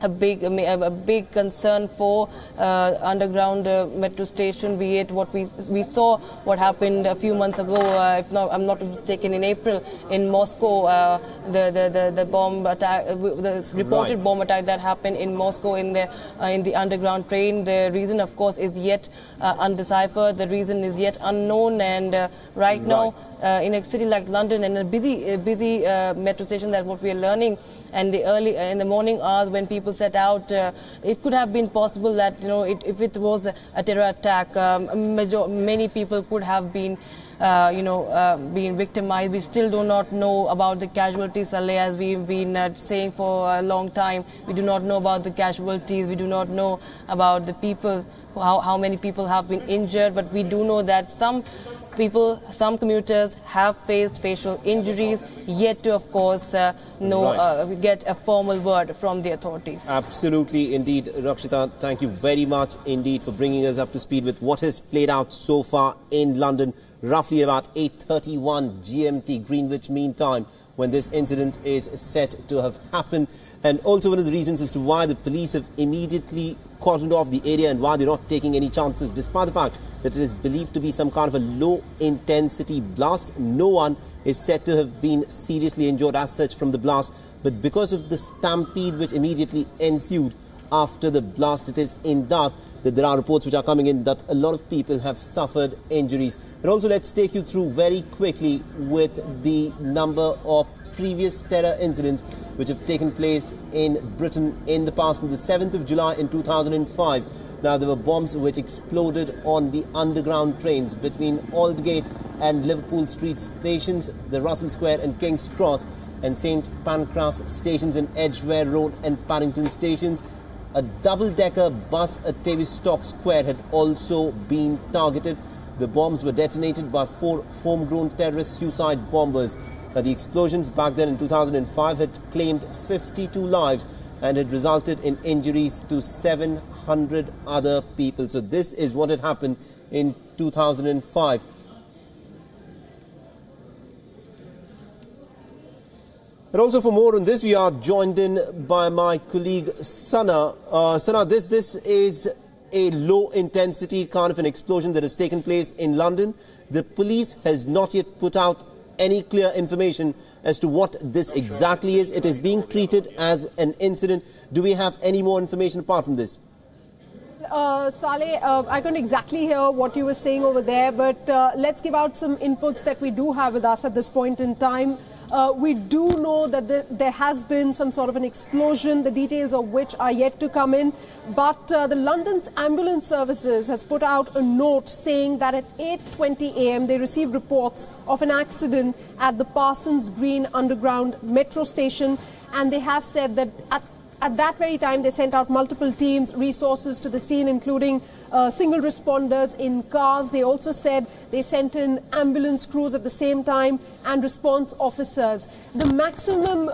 a big concern for underground metro station, be it what we saw what happened a few months ago, if not, I'm not mistaken, in April in Moscow, the bomb attack, the reported bomb attack that happened in Moscow in the underground train. The reason, of course, is yet undeciphered. The reason is yet unknown, and right now in a city like London and a busy metro station, that's what we are learning. And in the morning hours when people set out, it could have been possible that, if it was a terror attack, many people could have been being victimized. We still do not know about the casualties, Saleh, as we've been saying for a long time. We do not know about the casualties. We do not know about the people, how many people have been injured. But we do know that some commuters have faced facial injuries, yet to, of course, get a formal word from the authorities. Absolutely, indeed. Rakshita, thank you very much indeed for bringing us up to speed with what has played out so far in London, roughly about 8:31 GMT, Greenwich Mean Time, when this incident is set to have happened. And also one of the reasons as to why the police have immediately cordoned off the area and why they're not taking any chances, despite the fact that it is believed to be some kind of a low-intensity blast. No one is said to have been seriously injured as such from the blast, but because of the stampede which immediately ensued after the blast, it is in doubt that there are reports which are coming in that a lot of people have suffered injuries. But also, let's take you through very quickly with the number of previous terror incidents which have taken place in Britain in the past. On the 7th of July in 2005, now there were bombs which exploded on the underground trains between Aldgate and Liverpool Street stations, the Russell Square and King's Cross, and St Pancras stations in Edgware Road and Paddington stations. A double-decker bus at Tavistock Square had also been targeted. The bombs were detonated by 4 homegrown terrorist suicide bombers. The explosions back then in 2005 had claimed 52 lives and had resulted in injuries to 700 other people. So this is what had happened in 2005. And also for more on this, we are joined in by my colleague Sana. Sana, this is a low-intensity kind of an explosion that has taken place in London. The police has not yet put out any clear information as to what this exactly is. It is being treated as an incident. Do we have any more information apart from this? Saleh, I couldn't exactly hear what you were saying over there, but let's give out some inputs that we do have with us at this point in time. We do know that there has been some sort of an explosion, the details of which are yet to come in. But the London's ambulance services has put out a note saying that at 8:20 a.m. they received reports of an accident at the Parsons Green underground metro station, and they have said that at that very time they sent out multiple teams, resources to the scene, including single responders in cars. They also said they sent in ambulance crews at the same time and response officers. The maximum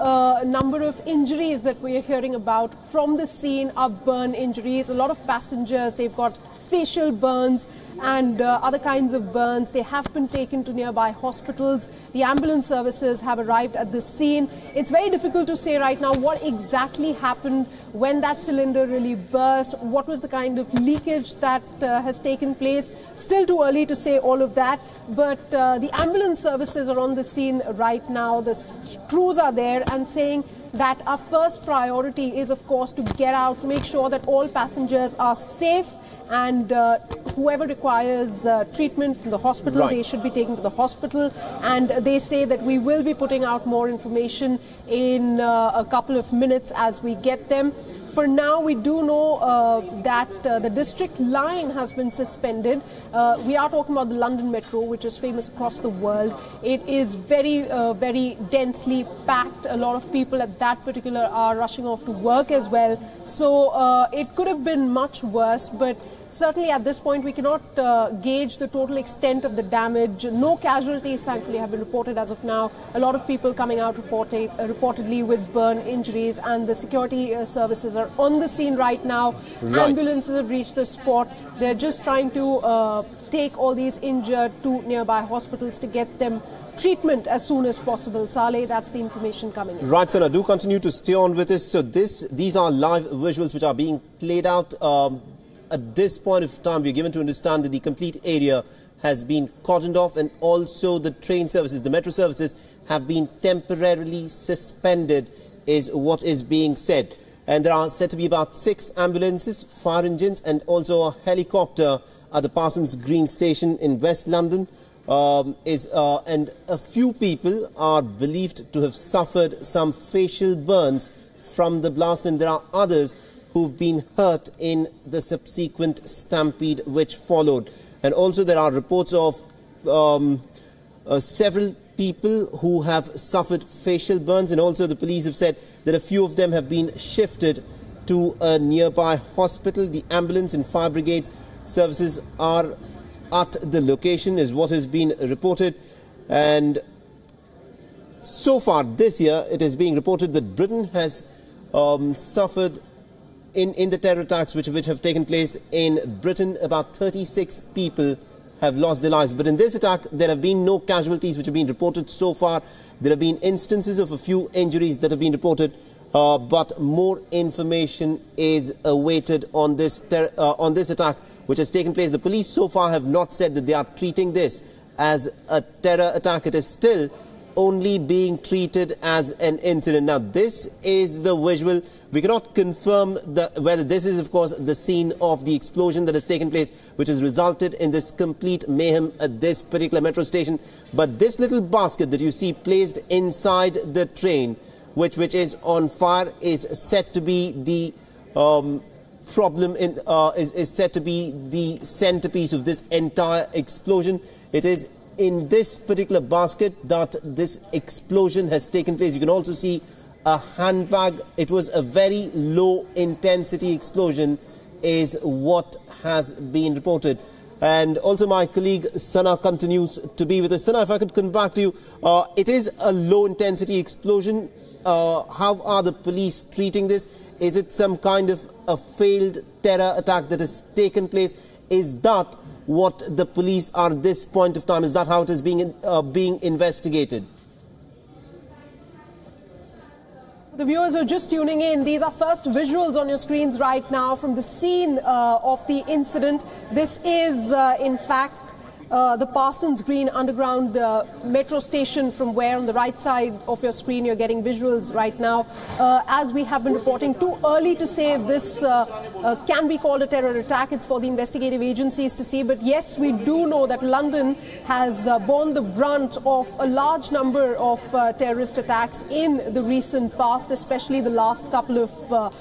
number of injuries that we are hearing about from the scene are burn injuries. A lot of passengers, they've got facial burns and other kinds of burns. They have been taken to nearby hospitals. The ambulance services have arrived at the scene. It's very difficult to say right now what exactly happened when that cylinder really burst, what was the kind of leakage that has taken place. Still too early to say all of that, but the ambulance services are on the scene right now. The crews are there and saying that our first priority is, of course, to get out, to make sure that all passengers are safe, and whoever requires treatment from the hospital, they should be taken to the hospital. And they say that we will be putting out more information in a couple of minutes as we get them. For now, we do know that the district line has been suspended. We are talking about the London Metro, which is famous across the world. It is very, very densely packed. A lot of people at that particular hour rushing off to work as well. So it could have been much worse, but certainly at this point we cannot gauge the total extent of the damage. No casualties, thankfully, have been reported as of now. A lot of people coming out reportedly with burn injuries, and the security services are on the scene right now. Right. Ambulances have reached the spot. They're just trying to take all these injured to nearby hospitals to get them treatment as soon as possible. Saleh, that's the information coming in. Right, Sana, do continue to stay on with us. So these are live visuals which are being played out. At this point of time, we're given to understand that the complete area has been cordoned off, and also the train services, the metro services, have been temporarily suspended, is what is being said. And there are said to be about 6 ambulances, fire engines, and also a helicopter at the Parsons Green station in West London. And a few people are believed to have suffered some facial burns from the blast, and there are others who've been hurt in the subsequent stampede which followed. And also there are reports of several people who have suffered facial burns, and also the police have said that a few of them have been shifted to a nearby hospital. The ambulance and fire brigade services are at the location, is what has been reported. And so far this year, it is being reported that Britain has suffered in the terror attacks which have taken place in Britain. About 36 people have lost their lives. But in this attack, there have been no casualties which have been reported so far. There have been instances of a few injuries that have been reported, but more information is awaited on this attack which has taken place. The police so far have not said that they are treating this as a terror attack. It is still only being treated as an incident. Now, this is the visual. We cannot confirm whether this is, of course, the scene of the explosion that has taken place, which has resulted in this complete mayhem at this particular metro station. But this little basket that you see placed inside the train, which is on fire, is said to be the is said to be the centerpiece of this entire explosion. It is in this particular basket that this explosion has taken place. You can also see a handbag. It was a very low intensity explosion, is what has been reported. And also my colleague Sana continues to be with us. Sana, if I could come back to you, it is a low intensity explosion. How are the police treating this? Is it some kind of a failed terror attack that has taken place? Is that what the police are at this point of time? Is that how it is being investigated? The viewers who are just tuning in, these are first visuals on your screens right now from the scene of the incident. This is, in fact, the Parsons Green underground metro station, from where on the right side of your screen you're getting visuals right now. As we have been reporting, too early to say if this can be called a terror attack. It's for the investigative agencies to see. But yes, we do know that London has borne the brunt of a large number of terrorist attacks in the recent past, especially the last couple of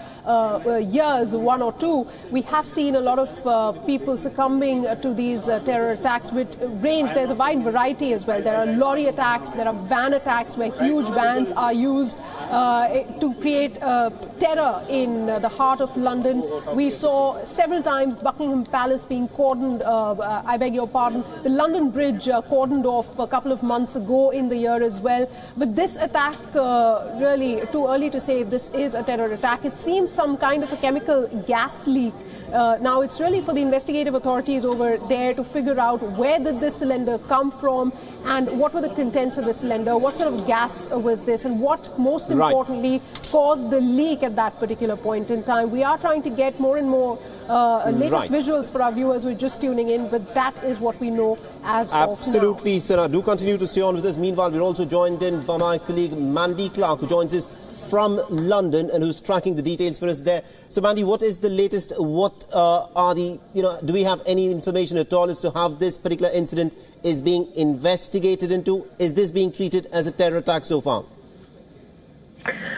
years, 1 or 2. We have seen a lot of people succumbing to these terror attacks, which range. There's a wide variety as well. There are lorry attacks, there are van attacks where huge vans are used to create terror in the heart of London. We saw several times Buckingham Palace being cordoned, I beg your pardon, the London Bridge cordoned off a couple of months ago in the year as well. But this attack, really too early to say if this is a terror attack. It seems some kind of a chemical gas leak. Now it's really for the investigative authorities over there to figure out where did this cylinder come from and what were the contents of the cylinder, what sort of gas was this, and what most importantly caused the leak at that particular point in time. We are trying to get more and more latest visuals for our viewers who are just tuning in, but that is what we know as of now. Absolutely, Sarah. Do continue to stay on with us. Meanwhile, we're also joined in by my colleague Mandy Clark, who joins us from London and who's tracking the details for us there. So, Mandy, what is the latest? What are the, do we have any information at all as to how this particular incident is being investigated into? Is this being treated as a terror attack so far?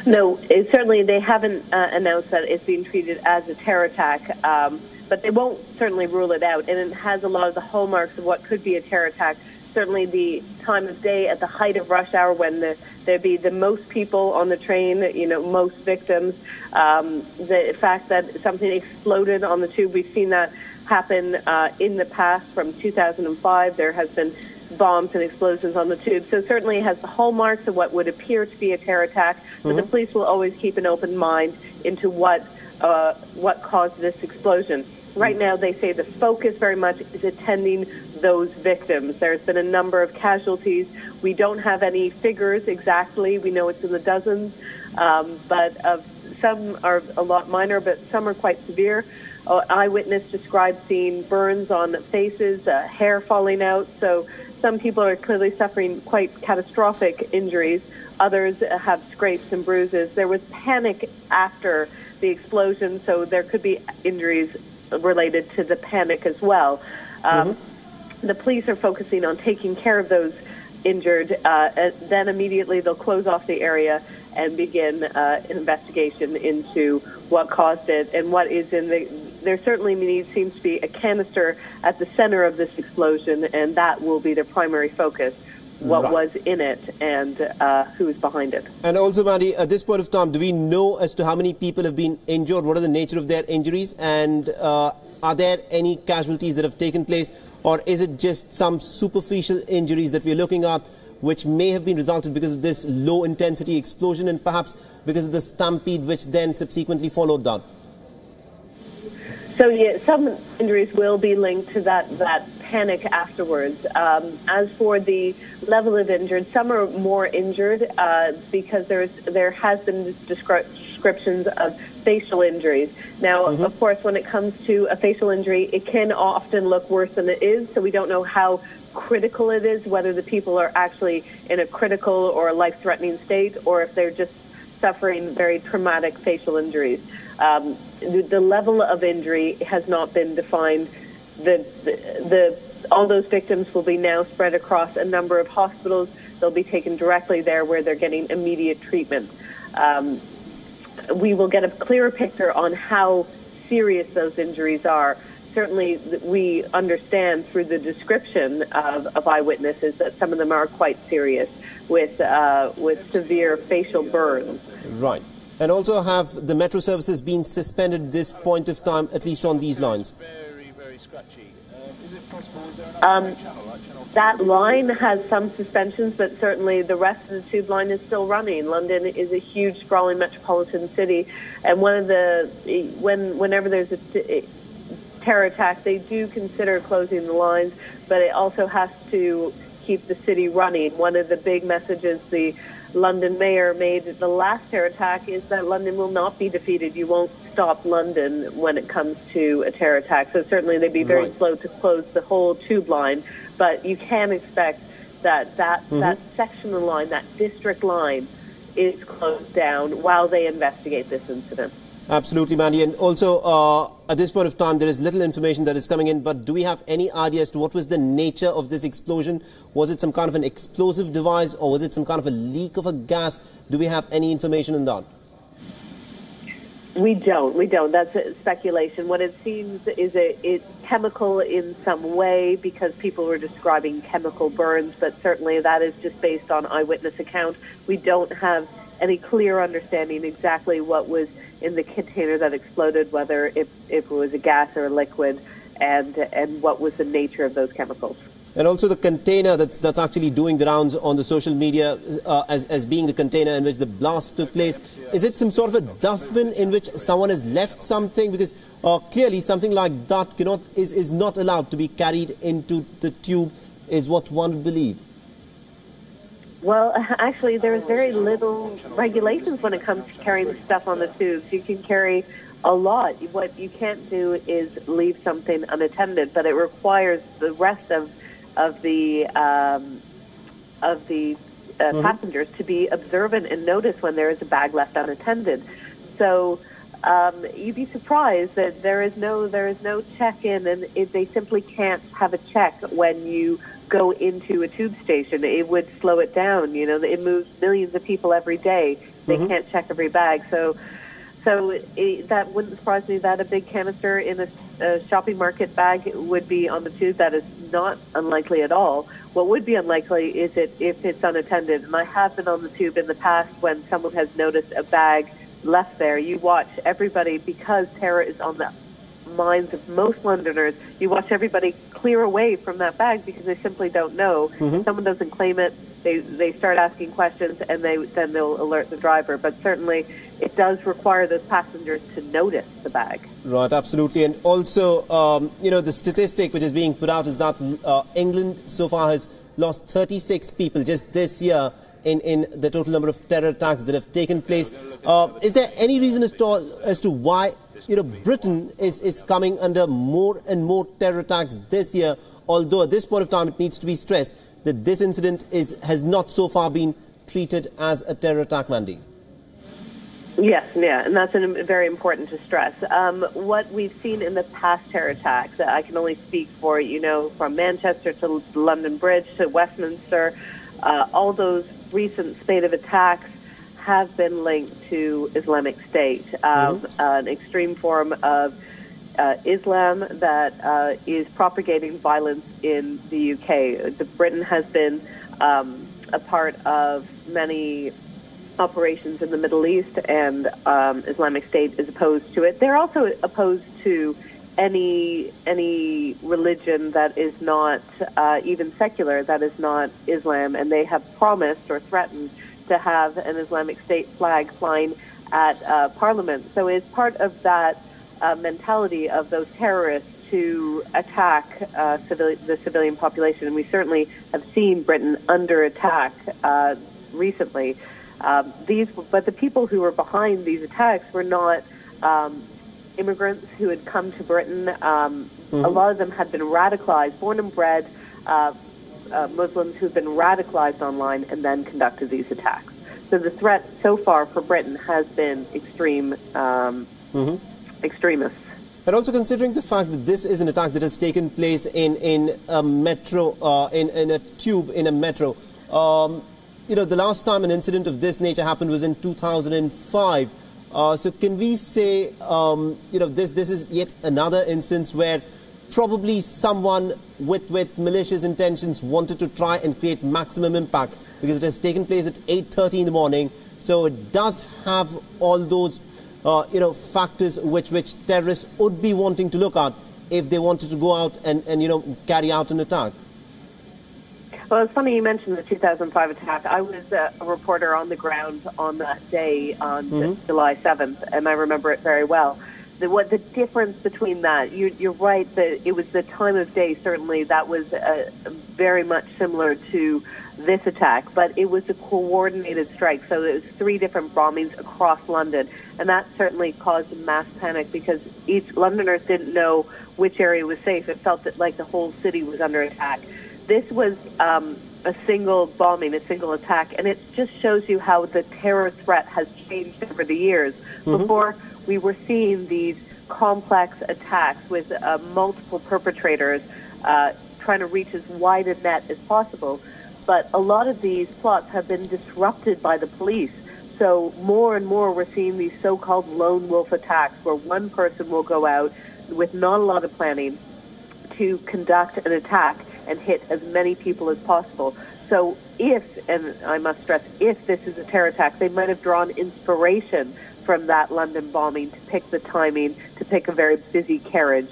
No, certainly they haven't announced that it's being treated as a terror attack, but they won't certainly rule it out. And it has a lot of the hallmarks of what could be a terror attack. Certainly the time of day at the height of rush hour when there'd be the most people on the train, most victims. The fact that something exploded on the tube, we've seen that happen in the past. From 2005, there has been bombs and explosions on the tube. So certainly it has the hallmarks of what would appear to be a terror attack, but the police will always keep an open mind into what caused this explosion. Right now, they say the focus very much is attending those victims. There's been a number of casualties. We don't have any figures exactly. We know it's in the dozens, but some are a lot minor, but some are quite severe. Eyewitness described seeing burns on faces, hair falling out. So some people are clearly suffering quite catastrophic injuries. Others have scrapes and bruises. There was panic after the explosion, so there could be injuries related to the panic as well. The police are focusing on taking care of those injured. Then immediately they'll close off the area and begin an investigation into what caused it and what is in the... There certainly seems to be a canister at the center of this explosion, and that will be their primary focus. What was in it and who is behind it. And also, Maddie, at this point of time, do we know as to how many people have been injured? What are the nature of their injuries? And are there any casualties that have taken place? Or is it just some superficial injuries that we're looking at, which may have been resulted because of this low-intensity explosion and perhaps because of the stampede which then subsequently followed that? So, yeah, some injuries will be linked to that panic afterwards. As for the level of injured, some are more injured because there has been descriptions of facial injuries. Now, of course, when it comes to a facial injury, it can often look worse than it is, so we don't know how critical it is, whether the people are actually in a critical or a life-threatening state, or if they're just suffering very traumatic facial injuries. The level of injury has not been defined. All those victims will be now spread across a number of hospitals. They'll be taken directly there where they're getting immediate treatment. We will get a clearer picture on how serious those injuries are. Certainly, we understand through the description of eyewitnesses that some of them are quite serious with severe facial burns. Right. And also, have the metro services been suspended at this point of time, at least on these lines? Very scratchy. Is it possible? Is there another channel? That line has some suspensions, but certainly the rest of the tube line is still running. London is a huge, sprawling metropolitan city, and whenever there's a terror attack, they do consider closing the lines, but it also has to keep the city running. One of the big messages the London mayor made at the last terror attack is that London will not be defeated. You won't stop London when it comes to a terror attack. So certainly they'd be very slow to close the whole tube line, but you can expect that that section of the line, that district line, is closed down while they investigate this incident. Absolutely, Mandy. And also, at this point of time, there is little information that is coming in, but do we have any idea as to what was the nature of this explosion? Was it some kind of an explosive device, or was it some kind of a leak of a gas? Do we have any information on that? We don't. That's speculation. What it seems is it's chemical in some way, because people were describing chemical burns, but certainly that is just based on eyewitness account. We don't have any clear understanding exactly what was in the container that exploded, whether it was a gas or a liquid, and what was the nature of those chemicals. And also the container that's actually doing the rounds on the social media as being the container in which the blast took place. Is it some sort of a dustbin in which someone has left something? Because clearly something like that is not allowed to be carried into the tube, is what one would believe. Well, actually, there's very little regulations when it comes to carrying stuff on the tubes. You can carry a lot. What you can't do is leave something unattended, but it requires the rest of the passengers to be observant and notice when there is a bag left unattended. So you'd be surprised that there is no check-in, and they simply can't have a check when you go into a tube station. It would slow it down. You know, it moves millions of people every day. They can't check every bag. So that wouldn't surprise me that a big canister in a shopping market bag would be on the tube. That is not unlikely at all. What would be unlikely is if it's unattended. And I have been on the tube in the past when someone has noticed a bag left there. You watch everybody, because terror is on the minds of most Londoners, you watch everybody clear away from that bag because they simply don't know. If someone doesn't claim it, they start asking questions, and then they'll alert the driver. But certainly it does require those passengers to notice the bag. Right, absolutely. And also, the statistic which is being put out is that England so far has lost 36 people just this year in the total number of terror attacks that have taken place. Is there any reason as to why Britain is coming under more and more terror attacks this year, although at this point of time it needs to be stressed that this incident has not so far been treated as a terror attack, Mandy? Yes, and that's very important to stress. What we've seen in the past terror attacks, I can only speak for, from Manchester to London Bridge to Westminster, all those recent spate of attacks have been linked to Islamic State, an extreme form of Islam that is propagating violence in the UK. Britain has been a part of many operations in the Middle East, and Islamic State is opposed to it. They're also opposed to any religion that is not even secular, that is not Islam, and they have promised or threatened to have an Islamic State flag flying at Parliament. So it's part of that mentality of those terrorists to attack the civilian population, and we certainly have seen Britain under attack recently. But the people who were behind these attacks were not immigrants who had come to Britain. A lot of them had been radicalized, born and bred Muslims who've been radicalized online and then conducted these attacks. So the threat so far for Britain has been extreme extremists. And also considering the fact that this is an attack that has taken place in a metro, in a tube in a metro. The last time an incident of this nature happened was in 2005. So can we say, this is yet another instance where probably someone with malicious intentions wanted to try and create maximum impact, because it has taken place at 8:30 in the morning. So it does have all those, factors which terrorists would be wanting to look at if they wanted to go out and carry out an attack. Well, it's funny you mentioned the 2005 attack. I was a reporter on the ground on that day on July 7th, and I remember it very well. The difference between that, you're right, that it was the time of day, certainly, that was very much similar to this attack, but it was a coordinated strike. So it was 3 different bombings across London, and that certainly caused mass panic because Londoners didn't know which area was safe. It felt like the whole city was under attack. This was a single bombing, a single attack, and it just shows you how the terror threat has changed over the years. Before, we were seeing these complex attacks with multiple perpetrators trying to reach as wide a net as possible. But a lot of these plots have been disrupted by the police. So more and more we're seeing these so-called lone wolf attacks where one person will go out with not a lot of planning to conduct an attack and hit as many people as possible. So if, and I must stress, if this is a terror attack, they might have drawn inspiration from that London bombing to pick the timing, to pick a very busy carriage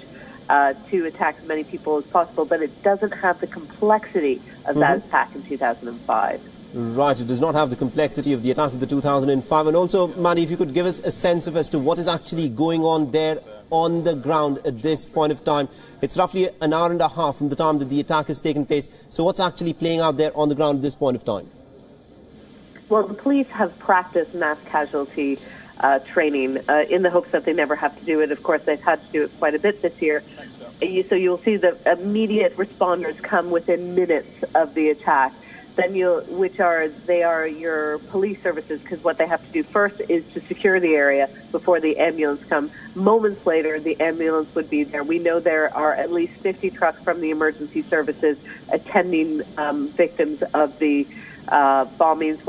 to attack as many people as possible. But it doesn't have the complexity of that attack in 2005. Right, it does not have the complexity of the attack of the 2005. And also, Maddie, if you could give us a sense of as to what is actually going on there on the ground at this point of time. It's roughly an hour and a half from the time that the attack has taken place. So what's actually playing out there on the ground at this point of time? Well, the police have practiced mass casualty training in the hopes that they never have to do it. Of course, they've had to do it quite a bit this year. So you'll see the immediate responders come within minutes of the attack. Then they are your police services, because what they have to do first is to secure the area before the ambulance come. Moments later, the ambulance would be there. We know there are at least 50 trucks from the emergency services attending victims of the bombings.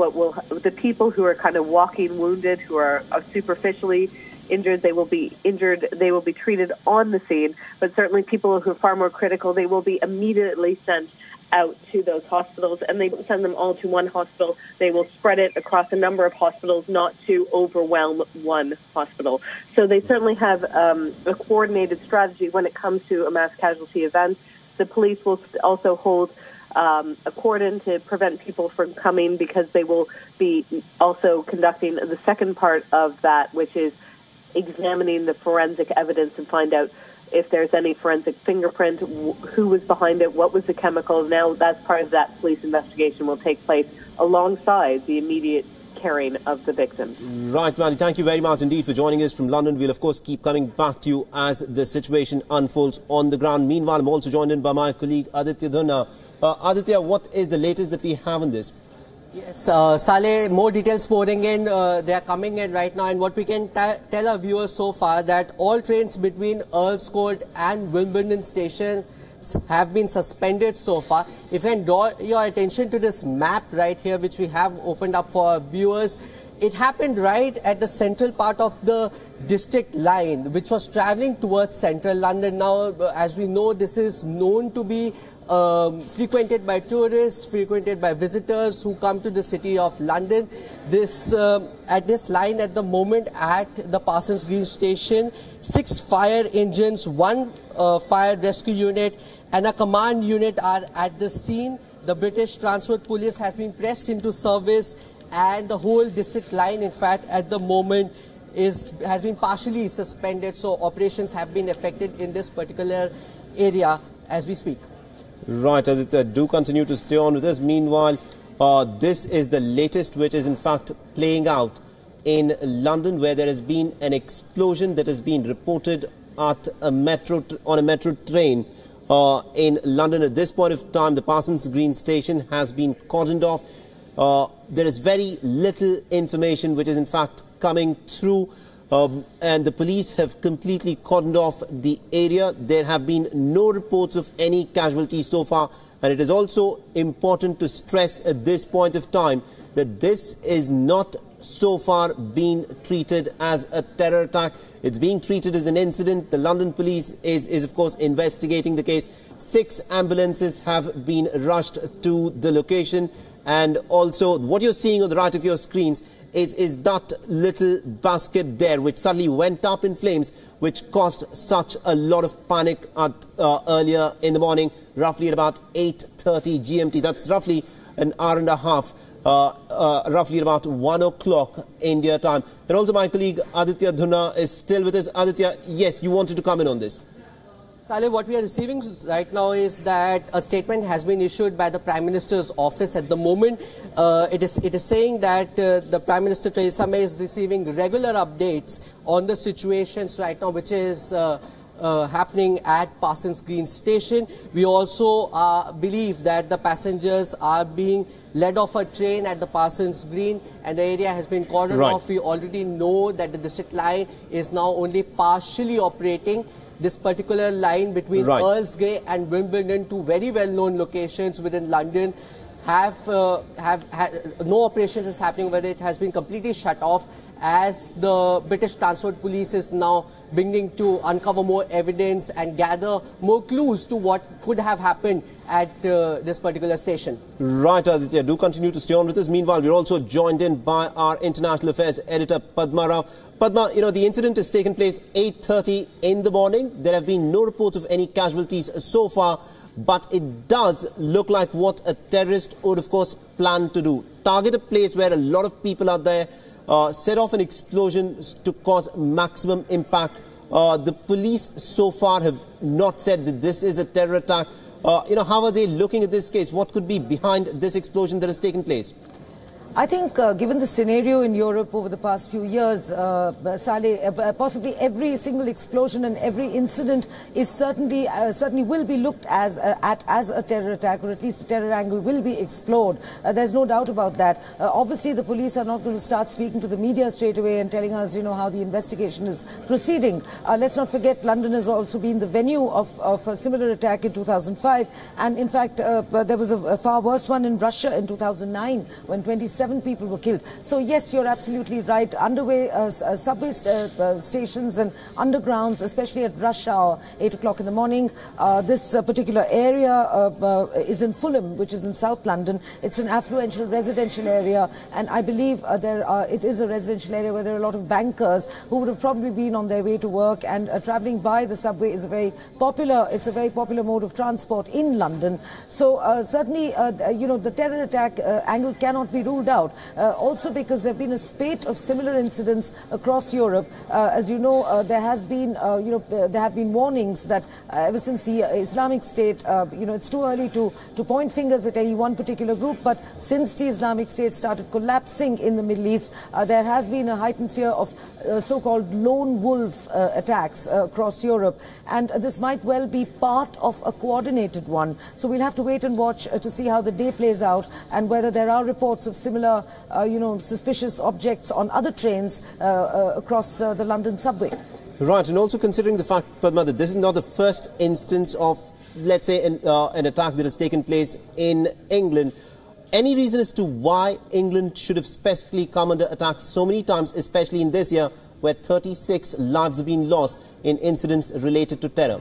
The people who are kind of walking wounded, who are superficially injured, they will be injured. They will be treated on the scene. But certainly people who are far more critical, they will be immediately sent out to those hospitals, and they don't send them all to one hospital. They will spread it across a number of hospitals, not to overwhelm one hospital. So they certainly have a coordinated strategy when it comes to a mass casualty event. The police will also hold a cordon to prevent people from coming, because they will be also conducting the second part of that, which is examining the forensic evidence and find out if there's any forensic fingerprint, who was behind it, what was the chemical. Now that's part of that police investigation will take place alongside the immediate caring of the victims. Right, Mandy, thank you very much indeed for joining us from London. We'll of course keep coming back to you as the situation unfolds on the ground. Meanwhile, I'm also joined in by my colleague Aditya Dhunna. Aditya, what is the latest that we have on this? Yes, Saleh, more details pouring in. They are coming in right now, and what we can tell our viewers so far, that all trains between Earl's Court and Wimbledon Station have been suspended so far. If I can draw your attention to this map right here, which we have opened up for our viewers, it happened right at the central part of the district line, which was travelling towards central London. Now, as we know, this is known to be frequented by tourists, frequented by visitors who come to the city of London. At this line at the moment at the Parsons Green station, 6 fire engines, 1 fire rescue unit and a command unit are at the scene. The British Transport Police has been pressed into service, and the whole district line, in fact, at the moment has been partially suspended. So operations have been affected in this particular area as we speak. Right, Aditya, do continue to stay on with us. Meanwhile, this is the latest, which is in fact playing out in London, where there has been an explosion that has been reported at on a metro train in London. At this point of time, the Parsons Green station has been cordoned off. There is very little information which is in fact coming through, and the police have completely cordoned off the area. There have been no reports of any casualties so far, and it is also important to stress at this point of time that this is not so far being treated as a terror attack. It's being treated as an incident. The London police is of course investigating the case. 6 ambulances have been rushed to the location, and also what you're seeing on the right of your screens is that little basket there, which suddenly went up in flames, which caused such a lot of panic earlier in the morning, roughly at about 8:30 GMT. That's roughly an hour and a half. Roughly about 1 o'clock India time. And also my colleague Aditya Dhunna is still with us. Aditya, yes, you wanted to come in on this. Saleh, what we are receiving right now is that a statement has been issued by the Prime Minister's office at the moment. It is saying that the Prime Minister Theresa May is receiving regular updates on the situations right now, which is happening at Parsons Green station. We also believe that the passengers are being led off a train at the Parsons Green, and the area has been cordoned off. We already know that the district line is now only partially operating. This particular line between Earl's Gate and Wimbledon, 2 very well-known locations within London, have no operations is happening, whether it has been completely shut off, as the British Transport Police is now beginning to uncover more evidence and gather more clues to what could have happened at this particular station. Right, Aditya, do continue to stay on with us. Meanwhile, we're also joined in by our International Affairs editor, Padma Rao. Padma, you know, the incident has taken place 8:30 in the morning. There have been no reports of any casualties so far, but it does look like what a terrorist would, of course, plan to do. Target a place where a lot of people are there, set off an explosion to cause maximum impact. The police so far have not said that this is a terror attack. You know, how are they looking at this case? What could be behind this explosion that has taken place? I think given the scenario in Europe over the past few years, Saleh, possibly every single explosion and every incident is certainly will be looked at as a terror attack, or at least a terror angle will be explored. There's no doubt about that. Obviously, the police are not going to start speaking to the media straight away and telling us, how the investigation is proceeding. Let's not forget, London has also been the venue of a similar attack in 2005, and in fact, there was a far worse one in Russia in 2009 when 27 people were killed. So yes, you're absolutely right. Underway subway stations and undergrounds, especially at rush hour, 8 o'clock in the morning. This particular area is in Fulham, which is in South London. It's an affluential residential area, and I believe it is a residential area where there are a lot of bankers who would have probably been on their way to work, and travelling by the subway is a very popular mode of transport in London. So certainly, the terror attack angle cannot be ruled out. Also because there have been a spate of similar incidents across Europe. As you know, there have been warnings that ever since the Islamic State, it's too early to point fingers at any one particular group, but since the Islamic State started collapsing in the Middle East, there has been a heightened fear of so-called lone wolf attacks across Europe, and this might well be part of a coordinated one. So we'll have to wait and watch to see how the day plays out, and whether there are reports of similar suspicious objects on other trains across the London subway. Right, and also considering the fact, Padma, that this is not the first instance of, let's say, an attack that has taken place in England. Any reason as to why England should have specifically come under attack so many times, especially in this year, where 36 lives have been lost in incidents related to terror?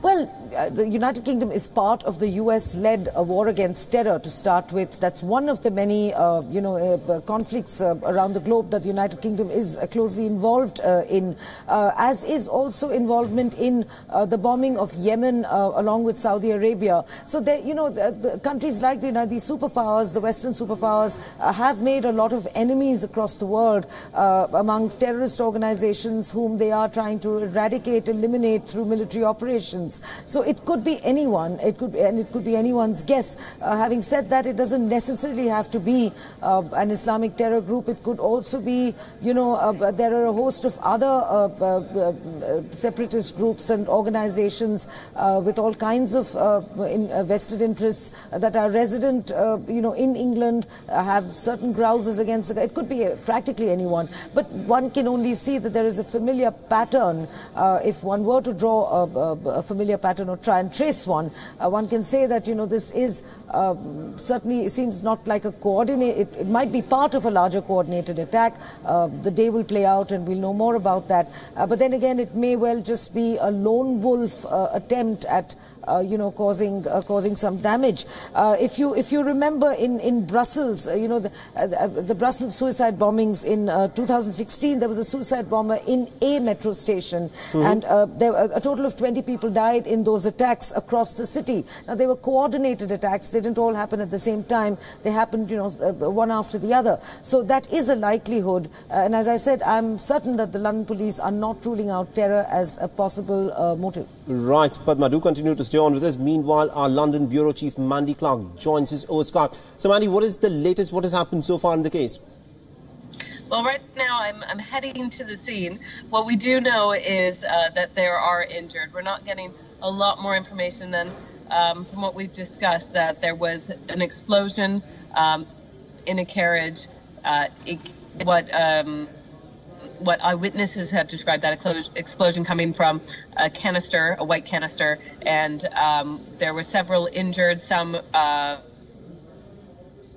Well, the United Kingdom is part of the US-led war against terror to start with. That's one of the many, conflicts around the globe that the United Kingdom is closely involved in, as is also involvement in the bombing of Yemen along with Saudi Arabia. So, the countries like these superpowers, the Western superpowers, have made a lot of enemies across the world among terrorist organizations whom they are trying to eradicate, eliminate through military operations. So it could be anyone, it could be anyone's guess. Having said that, it doesn't necessarily have to be an Islamic terror group. It could also be, there are a host of other separatist groups and organizations with all kinds of vested interests that are resident, in England, have certain grouses against it. It could be practically anyone, but one can only see that there is a familiar pattern. If one were to draw a familiar pattern or try and trace one, one can say that this is certainly seems not like a coordinated. It might be part of a larger coordinated attack. The day will play out and we'll know more about that. But then again, it may well just be a lone wolf attempt at causing some damage. If you remember in Brussels, the Brussels suicide bombings in 2016, there was a suicide bomber in a metro station, and a total of 20 people died in those attacks across the city. Now, they were coordinated attacks. They didn't all happen at the same time. They happened, one after the other. So that is a likelihood. And as I said, I'm certain that the London police are not ruling out terror as a possible motive. Right, Padma, do continue to stay on with us. Meanwhile, our London Bureau Chief Mandy Clark joins us over Skype. So, Mandy, what is the latest? What has happened so far in the case? Well, right now I'm heading to the scene. What we do know is that there are injured. We're not getting a lot more information than from what we've discussed, that there was an explosion in a carriage. What eyewitnesses have described, that explosion coming from a canister, a white canister, and there were several injured, some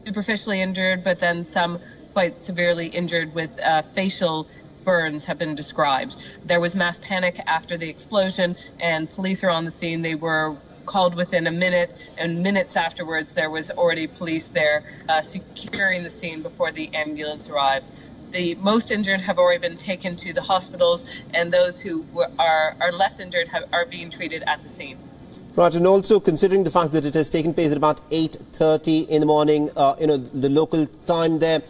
superficially injured, but then some quite severely injured with facial burns have been described. There was mass panic after the explosion, and police are on the scene. They were called within a minute, and minutes afterwards there was already police there securing the scene before the ambulance arrived. The most injured have already been taken to the hospitals, and those who are less injured are being treated at the scene. Right, and also considering the fact that it has taken place at about 8:30 in the morning, the local time there,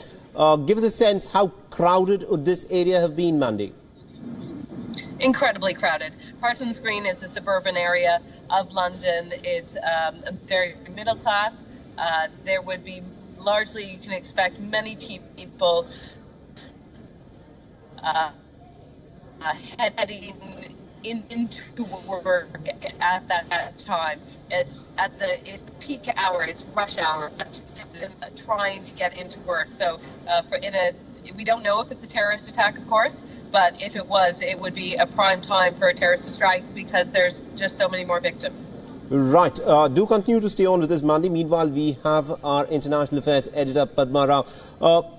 give us a sense how crowded would this area have been, Mandy? Incredibly crowded. Parsons Green is a suburban area of London. It's very middle class. There would be largely you can expect many people heading into work at that time. It's peak hour, it's rush hour, trying to get into work. So we don't know if it's a terrorist attack, of course, but if it was, it would be a prime time for a terrorist to strike because there's just so many more victims. Right. Do continue to stay on with us, Mandy. Meanwhile, we have our international affairs editor, Padma Rao.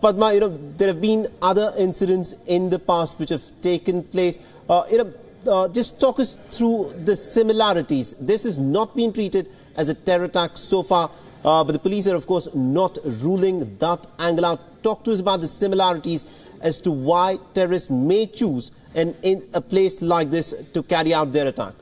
Padma, there have been other incidents in the past which have taken place. Just talk us through the similarities. This has not been treated as a terror attack so far, but the police are, of course, not ruling that angle out. Talk to us about the similarities as to why terrorists may choose in a place like this to carry out their attack.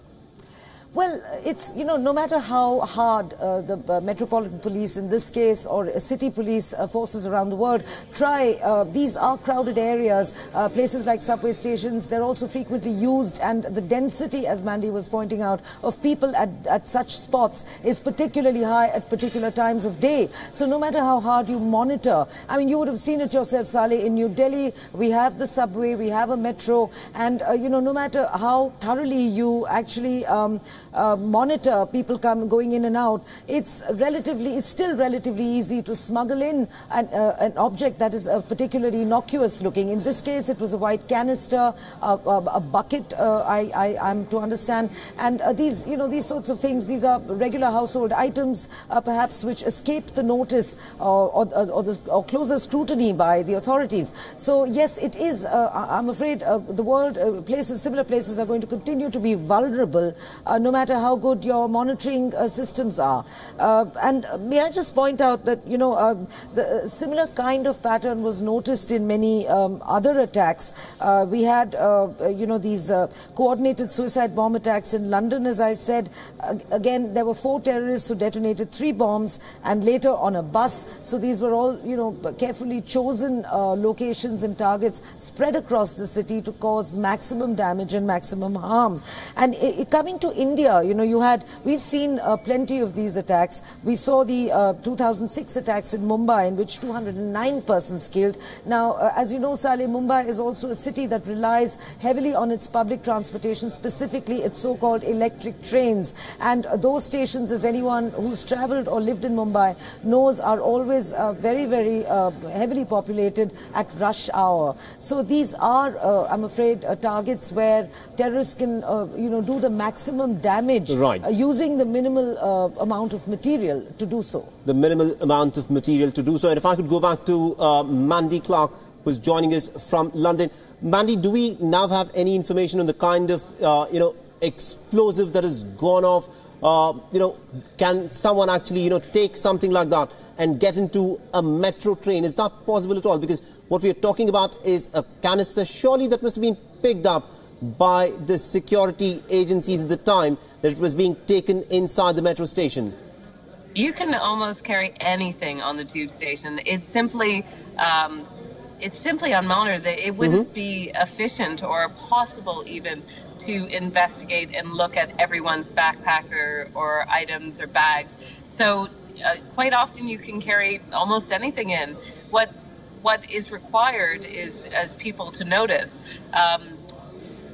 Well, it's, no matter how hard the Metropolitan Police in this case or city police forces around the world try, these are crowded areas, places like subway stations, they're also frequently used, and the density, as Mandy was pointing out, of people at such spots is particularly high at particular times of day. So no matter how hard you monitor, I mean, you would have seen it yourself, Saleh, in New Delhi, we have the subway, we have a metro, and, no matter how thoroughly you actually monitor people going in and out, it's still relatively easy to smuggle in an object that is particularly innocuous looking. In this case, it was a white canister, a bucket, I'm to understand, and these sorts of things, these are regular household items, perhaps which escape the notice or closer scrutiny by the authorities. So yes, it is. I'm afraid the world similar places are going to continue to be vulnerable, no matter how good your monitoring systems are. And may I just point out that, the similar kind of pattern was noticed in many other attacks. We had, these coordinated suicide bomb attacks in London, as I said. Again, there were 4 terrorists who detonated 3 bombs and later on a bus. So these were all, carefully chosen locations and targets spread across the city to cause maximum damage and maximum harm. And coming to India, we've seen plenty of these attacks. We saw the 2006 attacks in Mumbai, in which 209 persons killed. Now, as you know, Saleh, Mumbai is also a city that relies heavily on its public transportation, specifically its so-called electric trains. And those stations, as anyone who's travelled or lived in Mumbai knows, are always very, very heavily populated at rush hour. So these are, I'm afraid, targets where terrorists can, do the maximum damage, right, using the minimal amount of material to do so. The minimal amount of material to do so. And if I could go back to Mandy Clark, who's joining us from London. Mandy, do we now have any information on the kind of, explosive that has gone off? Can someone actually, take something like that and get into a metro train? Is that possible at all? Because what we are talking about is a canister. Surely that must have been picked up by the security agencies at the time that it was being taken inside the metro station. You can almost carry anything on the tube station. It's simply unmonitored. That it wouldn't be efficient or possible even to investigate and look at everyone's backpack or items or bags. So quite often you can carry almost anything in. What is required is as people to notice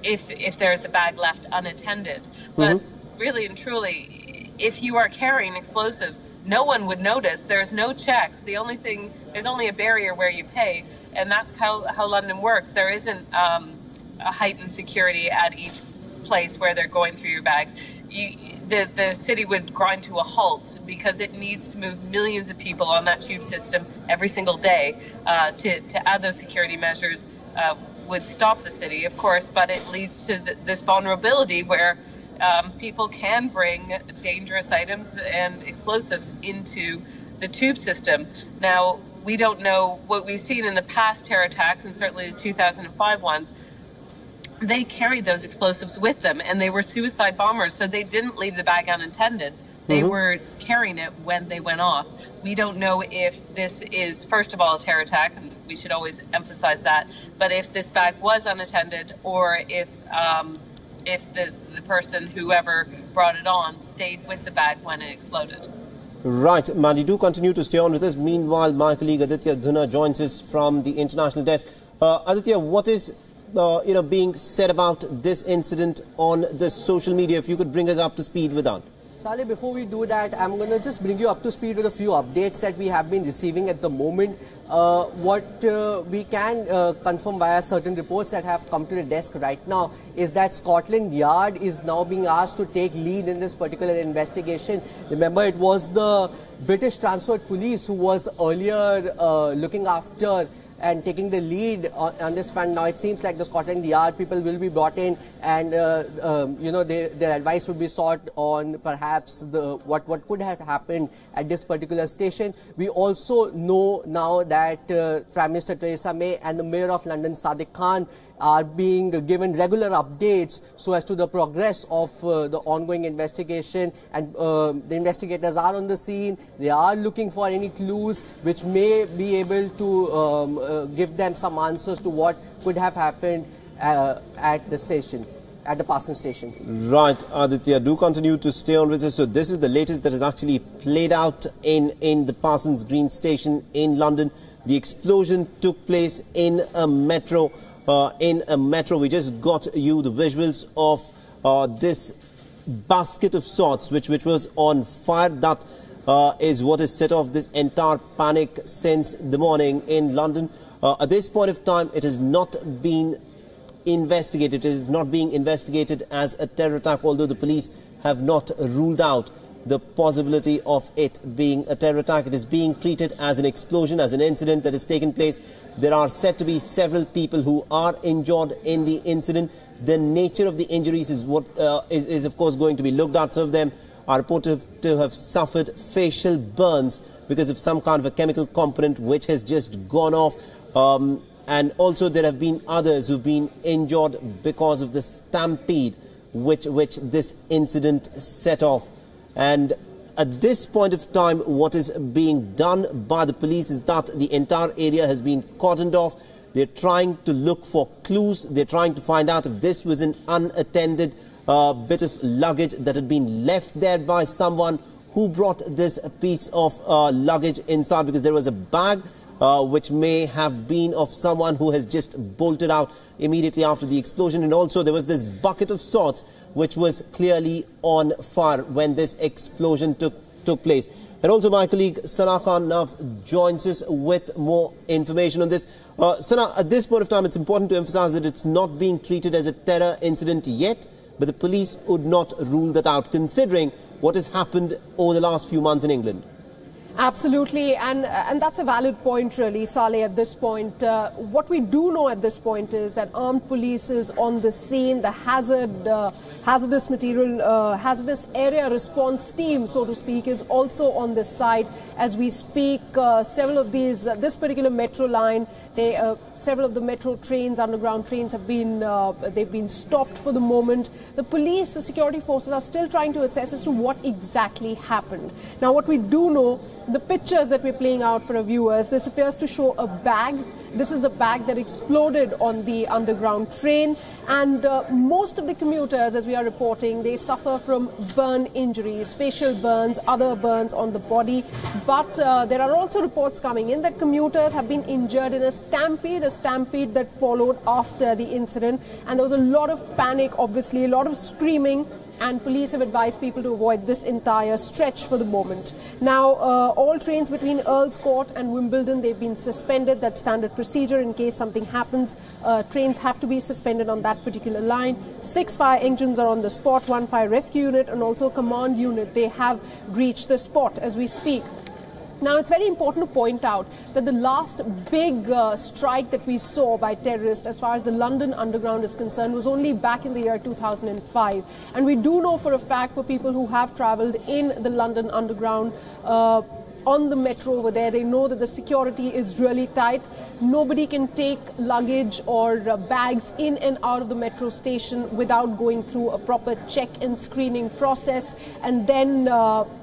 if there's a bag left unattended. But really and truly, if you are carrying explosives, no one would notice. There's no checks. There's only a barrier where you pay, and that's how London works. There isn't a heightened security at each place where they're going through your bags. The city would grind to a halt because it needs to move millions of people on that tube system every single day. To add those security measures would stop the city, of course, but it leads to this vulnerability where people can bring dangerous items and explosives into the tube system. Now, we don't know what we've seen in the past terror attacks, and certainly the 2005 ones. They carried those explosives with them, and they were suicide bombers, so they didn't leave the bag unattended. They were carrying it when they went off. We don't know if this is, first of all, a terror attack, and we should always emphasize that, but if this bag was unattended, or if the person, whoever brought it on, stayed with the bag when it exploded. Right, Mandy, do continue to stay on with us. Meanwhile, my colleague Aditya Dhuna joins us from the international desk. Aditya, what is being said about this incident on the social media? If you could bring us up to speed with that. Saleh, before we do that, I'm going to just bring you up to speed with a few updates that we have been receiving at the moment. What we can confirm via certain reports that have come to the desk right now is that Scotland Yard is now being asked to take lead in this particular investigation. Remember, it was the British Transport Police who was earlier looking after and taking the lead on this front. Now it seems like the Scotland Yard people will be brought in, and their advice will be sought on perhaps what could have happened at this particular station. We also know now that Prime Minister Theresa May and the Mayor of London, Sadiq Khan, are being given regular updates so as to the progress of the ongoing investigation, and the investigators are on the scene. They are looking for any clues which may be able to give them some answers to what could have happened at the station, at the Parsons station. Right, Aditya, do continue to stay on with us. So this is the latest that has actually played out in the Parsons Green station in London. The explosion took place in a metro. We just got you the visuals of this basket of sorts which was on fire. That is what has set off this entire panic since the morning in London. At this point of time, it has not been investigated. It is not being investigated as a terror attack, although the police have not ruled out the possibility of it being a terror attack. It is being treated as an explosion, as an incident that has taken place. There are said to be several people who are injured in the incident. The nature of the injuries is what is of course going to be looked at. Some of them are reported to have suffered facial burns because of some kind of a chemical component which has just gone off. And also there have been others who've been injured because of the stampede which this incident set off. And at this point of time, what is being done by the police is that the entire area has been cordoned off. They're trying to look for clues. They're trying to find out if this was an unattended bit of luggage that had been left there by someone who brought this piece of luggage inside, because there was a bag which may have been of someone who has just bolted out immediately after the explosion. And also there was this bucket of sorts which was clearly on fire when this explosion took place. And also my colleague Sana Khan now joins us with more information on this. Sana, at this point of time, it's important to emphasize that it's not being treated as a terror incident yet, but the police would not rule that out, considering what has happened over the last few months in England. Absolutely, and that's a valid point really, Saleh, at this point. What we do know at this point is that armed police is on the scene. The hazardous area response team, so to speak, is also on this site as we speak. Several of these, this particular metro line, several of the metro trains, underground trains have been, they've been stopped for the moment. The police, the security forces are still trying to assess as to what exactly happened. Now, what we do know, the pictures that we're playing out for our viewers, this appears to show a bag. This is the bag that exploded on the underground train, and most of the commuters, as we are reporting, they suffer from burn injuries, facial burns, other burns on the body. But there are also reports coming in that commuters have been injured in a stampede that followed after the incident, and there was a lot of panic, obviously, a lot of screaming. And police have advised people to avoid this entire stretch for the moment. Now, all trains between Earl's Court and Wimbledon, they've been suspended. That's standard procedure in case something happens. Trains have to be suspended on that particular line. 6 fire engines are on the spot, 1 fire rescue unit and also command unit. They have reached the spot as we speak. Now, it's very important to point out that the last big strike that we saw by terrorists as far as the London Underground is concerned was only back in the year 2005. And we do know for a fact, for people who have travelled in the London Underground, on the metro over there, they know that the security is really tight. Nobody can take luggage or bags in and out of the metro station without going through a proper check and screening process. And then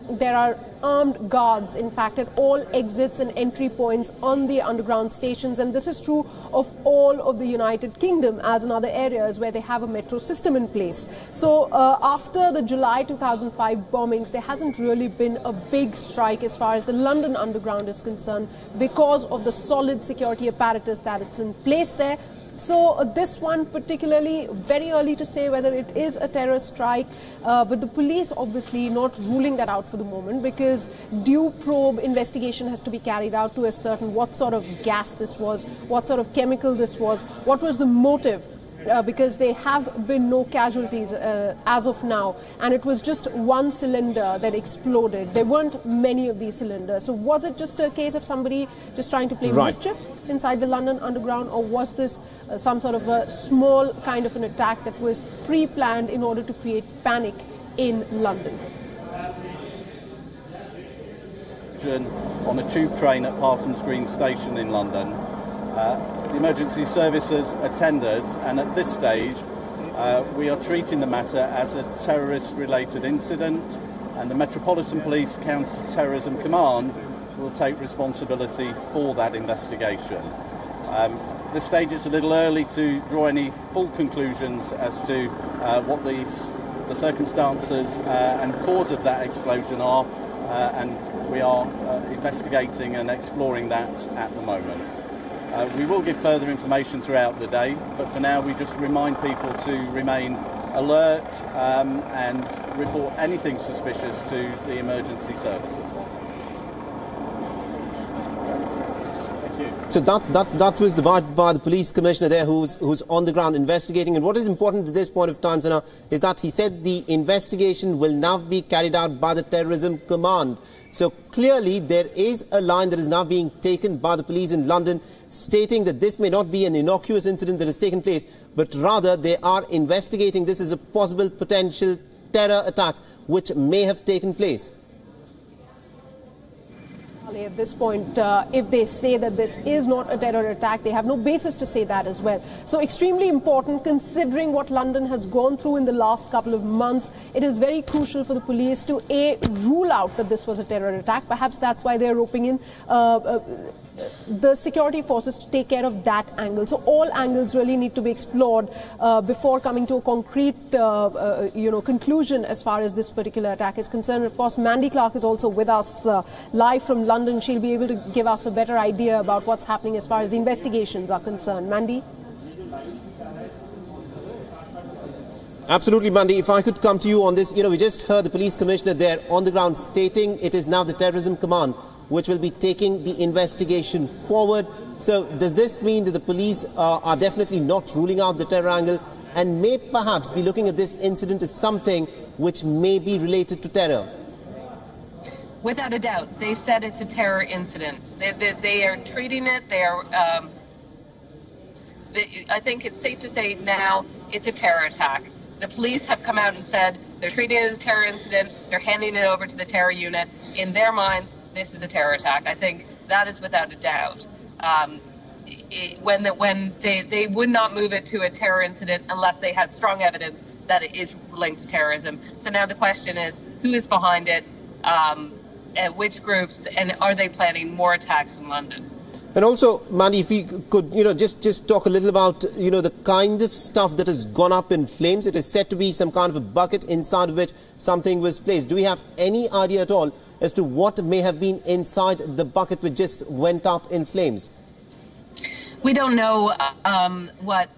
there are armed guards, in fact, at all exits and entry points on the underground stations. And this is true of all of the United Kingdom, as in other areas where they have a metro system in place. So after the July 2005 bombings, there hasn't really been a big strike as far as the London Underground is concerned because of the solid security apparatus that is in place there. So this one particularly, very early to say whether it is a terror strike, but the police obviously not ruling that out for the moment, because due probe investigation has to be carried out to ascertain what sort of gas this was, what sort of chemical this was, what was the motive. Because there have been no casualties as of now, and it was just one cylinder that exploded. There weren't many of these cylinders. So was it just a case of somebody just trying to play mischief inside the London Underground, or was this some sort of a small kind of an attack that was pre-planned in order to create panic in London? On a tube train at Parsons Green station in London. The emergency services attended, and at this stage we are treating the matter as a terrorist-related incident, and the Metropolitan Police Counter-Terrorism Command will take responsibility for that investigation. At this stage it's a little early to draw any full conclusions as to what the circumstances and cause of that explosion are, and we are investigating and exploring that at the moment. We will give further information throughout the day, but for now we just remind people to remain alert and report anything suspicious to the emergency services. Thank you. So that was by the police commissioner there, who's on the ground investigating. And what is important at this point of time, Sana, is that he said the investigation will now be carried out by the Terrorism Command. So clearly there is a line that is now being taken by the police in London, stating that this may not be an innocuous incident that has taken place, but rather they are investigating this as a possible potential terror attack which may have taken place. At this point, if they say that this is not a terror attack, they have no basis to say that as well. So extremely important, considering what London has gone through in the last couple of months. It is very crucial for the police to rule out that this was a terror attack. Perhaps that's why they're roping in the security forces to take care of that angle. So all angles really need to be explored before coming to a concrete conclusion as far as this particular attack is concerned. Of course, Mandy Clark is also with us live from London. She'll be able to give us a better idea about what's happening as far as the investigations are concerned. Mandy? Absolutely, Mandy. If I could come to you on this, we just heard the police commissioner there on the ground stating it is now the Terrorism Command which will be taking the investigation forward. So does this mean that the police are definitely not ruling out the terror angle and may perhaps be looking at this incident as something which may be related to terror? Without a doubt. They said it's a terror incident. They are treating it, I think it's safe to say now it's a terror attack. The police have come out and said they're treating it as a terror incident. They're handing it over to the terror unit. In their minds, this is a terror attack. I think that is without a doubt. When they would not move it to a terror incident unless they had strong evidence that it is linked to terrorism. So now the question is, who is behind it, and which groups, and are they planning more attacks in London? And also, Mandy, if you could, just talk a little about, the kind of stuff that has gone up in flames. It is said to be some kind of a bucket inside of which something was placed. Do we have any idea at all as to what may have been inside the bucket which just went up in flames? We don't know what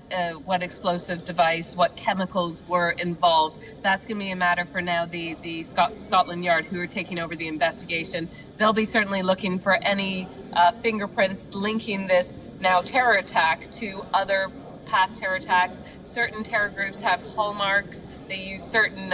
explosive device, what chemicals were involved. That's going to be a matter for now the Scotland Yard, who are taking over the investigation. They'll be certainly looking for any fingerprints linking this now terror attack to other past terror attacks. Certain terror groups have hallmarks. They use certain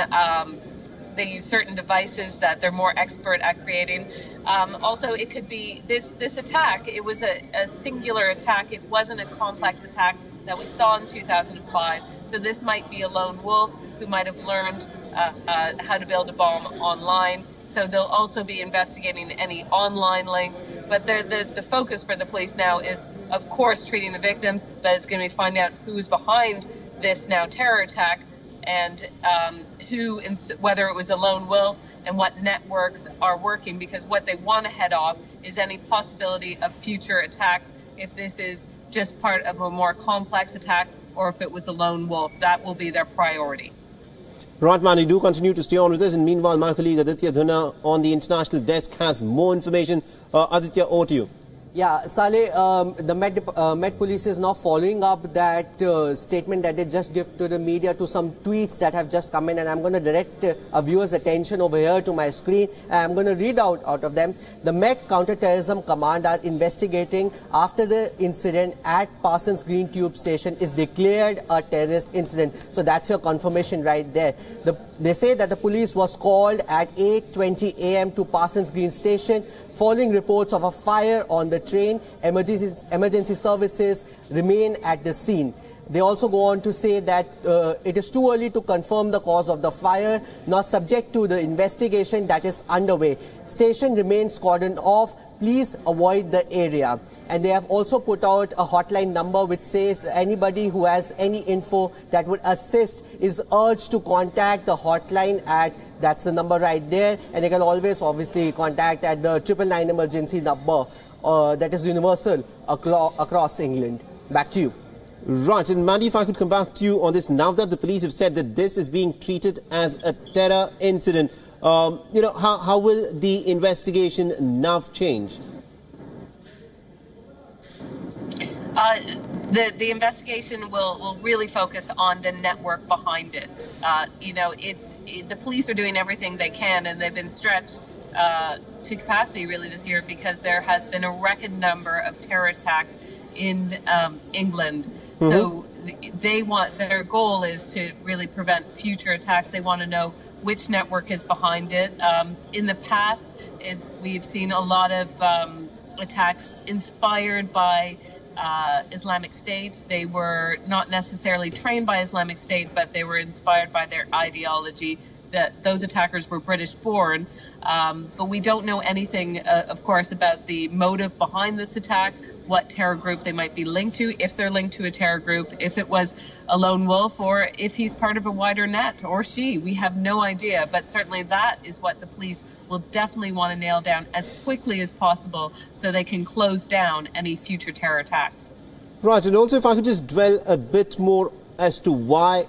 devices that they're more expert at creating. Also, it could be this attack. It was a singular attack. It wasn't a complex attack that we saw in 2005. So this might be a lone wolf who might have learned how to build a bomb online. So they'll also be investigating any online links. But the focus for the police now is, of course, treating the victims, but it's going to be finding out who's behind this now terror attack and whether it was a lone wolf and what networks are working, because what they want to head off is any possibility of future attacks if this is just part of a more complex attack or if it was a lone wolf. That will be their priority. Right, Mandy, do continue to stay on with us. And meanwhile, my colleague Aditya Dhuna on the international desk has more information. Aditya, over to you. Yeah, Saleh, the Met Police is now following up that statement that they just gave to the media to some tweets that have just come in, and I'm going to direct a viewer's attention over here to my screen, and I'm going to read out of them. The Met Counter-Terrorism Command are investigating after the incident at Parsons Green Tube Station is declared a terrorist incident. So that's your confirmation right there. They say that the police was called at 8:20 a.m. to Parsons Green Station following reports of a fire on the train. Emergency services remain at the scene. They also go on to say that it is too early to confirm the cause of the fire, not subject to the investigation that is underway. Station remains cordoned off. Please avoid the area. And they have also put out a hotline number which says anybody who has any info that would assist is urged to contact the hotline at, that's the number right there, and they can always obviously contact at the 999 emergency number that is universal across England. Back to you. Right, and Mandy, if I could come back to you on this, now that the police have said that this is being treated as a terror incident, how will the investigation now change? The investigation will really focus on the network behind it. The police are doing everything they can, and they've been stretched to capacity really this year because there has been a record number of terror attacks in England. Mm-hmm. So their goal is to really prevent future attacks. They want to know which network is behind it. In the past, we've seen a lot of attacks inspired by Islamic State. They were not necessarily trained by Islamic State, but they were inspired by their ideology. That those attackers were British born, but we don't know anything, of course, about the motive behind this attack, what terror group they might be linked to, if they're linked to a terror group, if it was a lone wolf, or if he's part of a wider net, or she. We have no idea, but certainly that is what the police will definitely want to nail down as quickly as possible so they can close down any future terror attacks. Right, and also if I could just dwell a bit more as to why,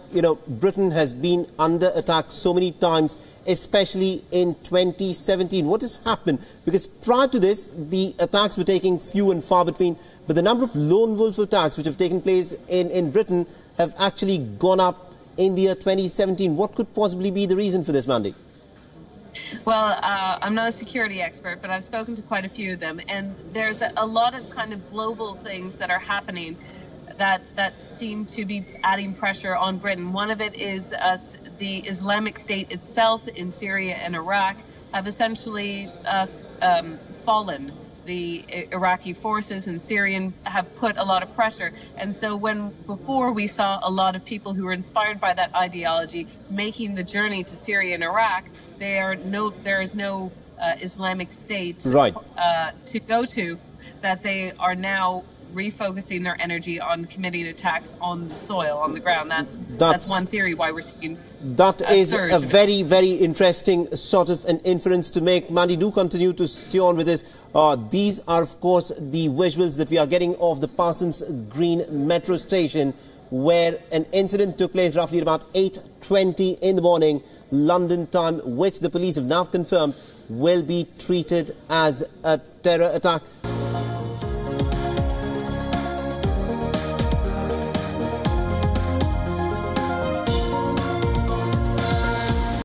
Britain has been under attack so many times, especially in 2017. What has happened? Because prior to this, the attacks were taking few and far between, but the number of lone wolf attacks which have taken place in Britain have actually gone up in the year 2017. What could possibly be the reason for this, Mandy? Well, I'm not a security expert, but I've spoken to quite a few of them, and there's a lot of kind of global things that are happening that seem to be adding pressure on Britain. One of it is the Islamic State itself in Syria and Iraq have essentially fallen. The Iraqi forces and Syrian have put a lot of pressure. And so before we saw a lot of people who were inspired by that ideology making the journey to Syria and Iraq, there is no Islamic State to go to, that they are now refocusing their energy on committing attacks on the soil, on the ground. That's one theory why we're seeing that is a very, very interesting sort of an inference to make. Mandy, do continue to stay on with this. These are, of course, the visuals that we are getting of the Parsons Green metro station, where an incident took place roughly at about 8:20 in the morning, London time, which the police have now confirmed will be treated as a terror attack.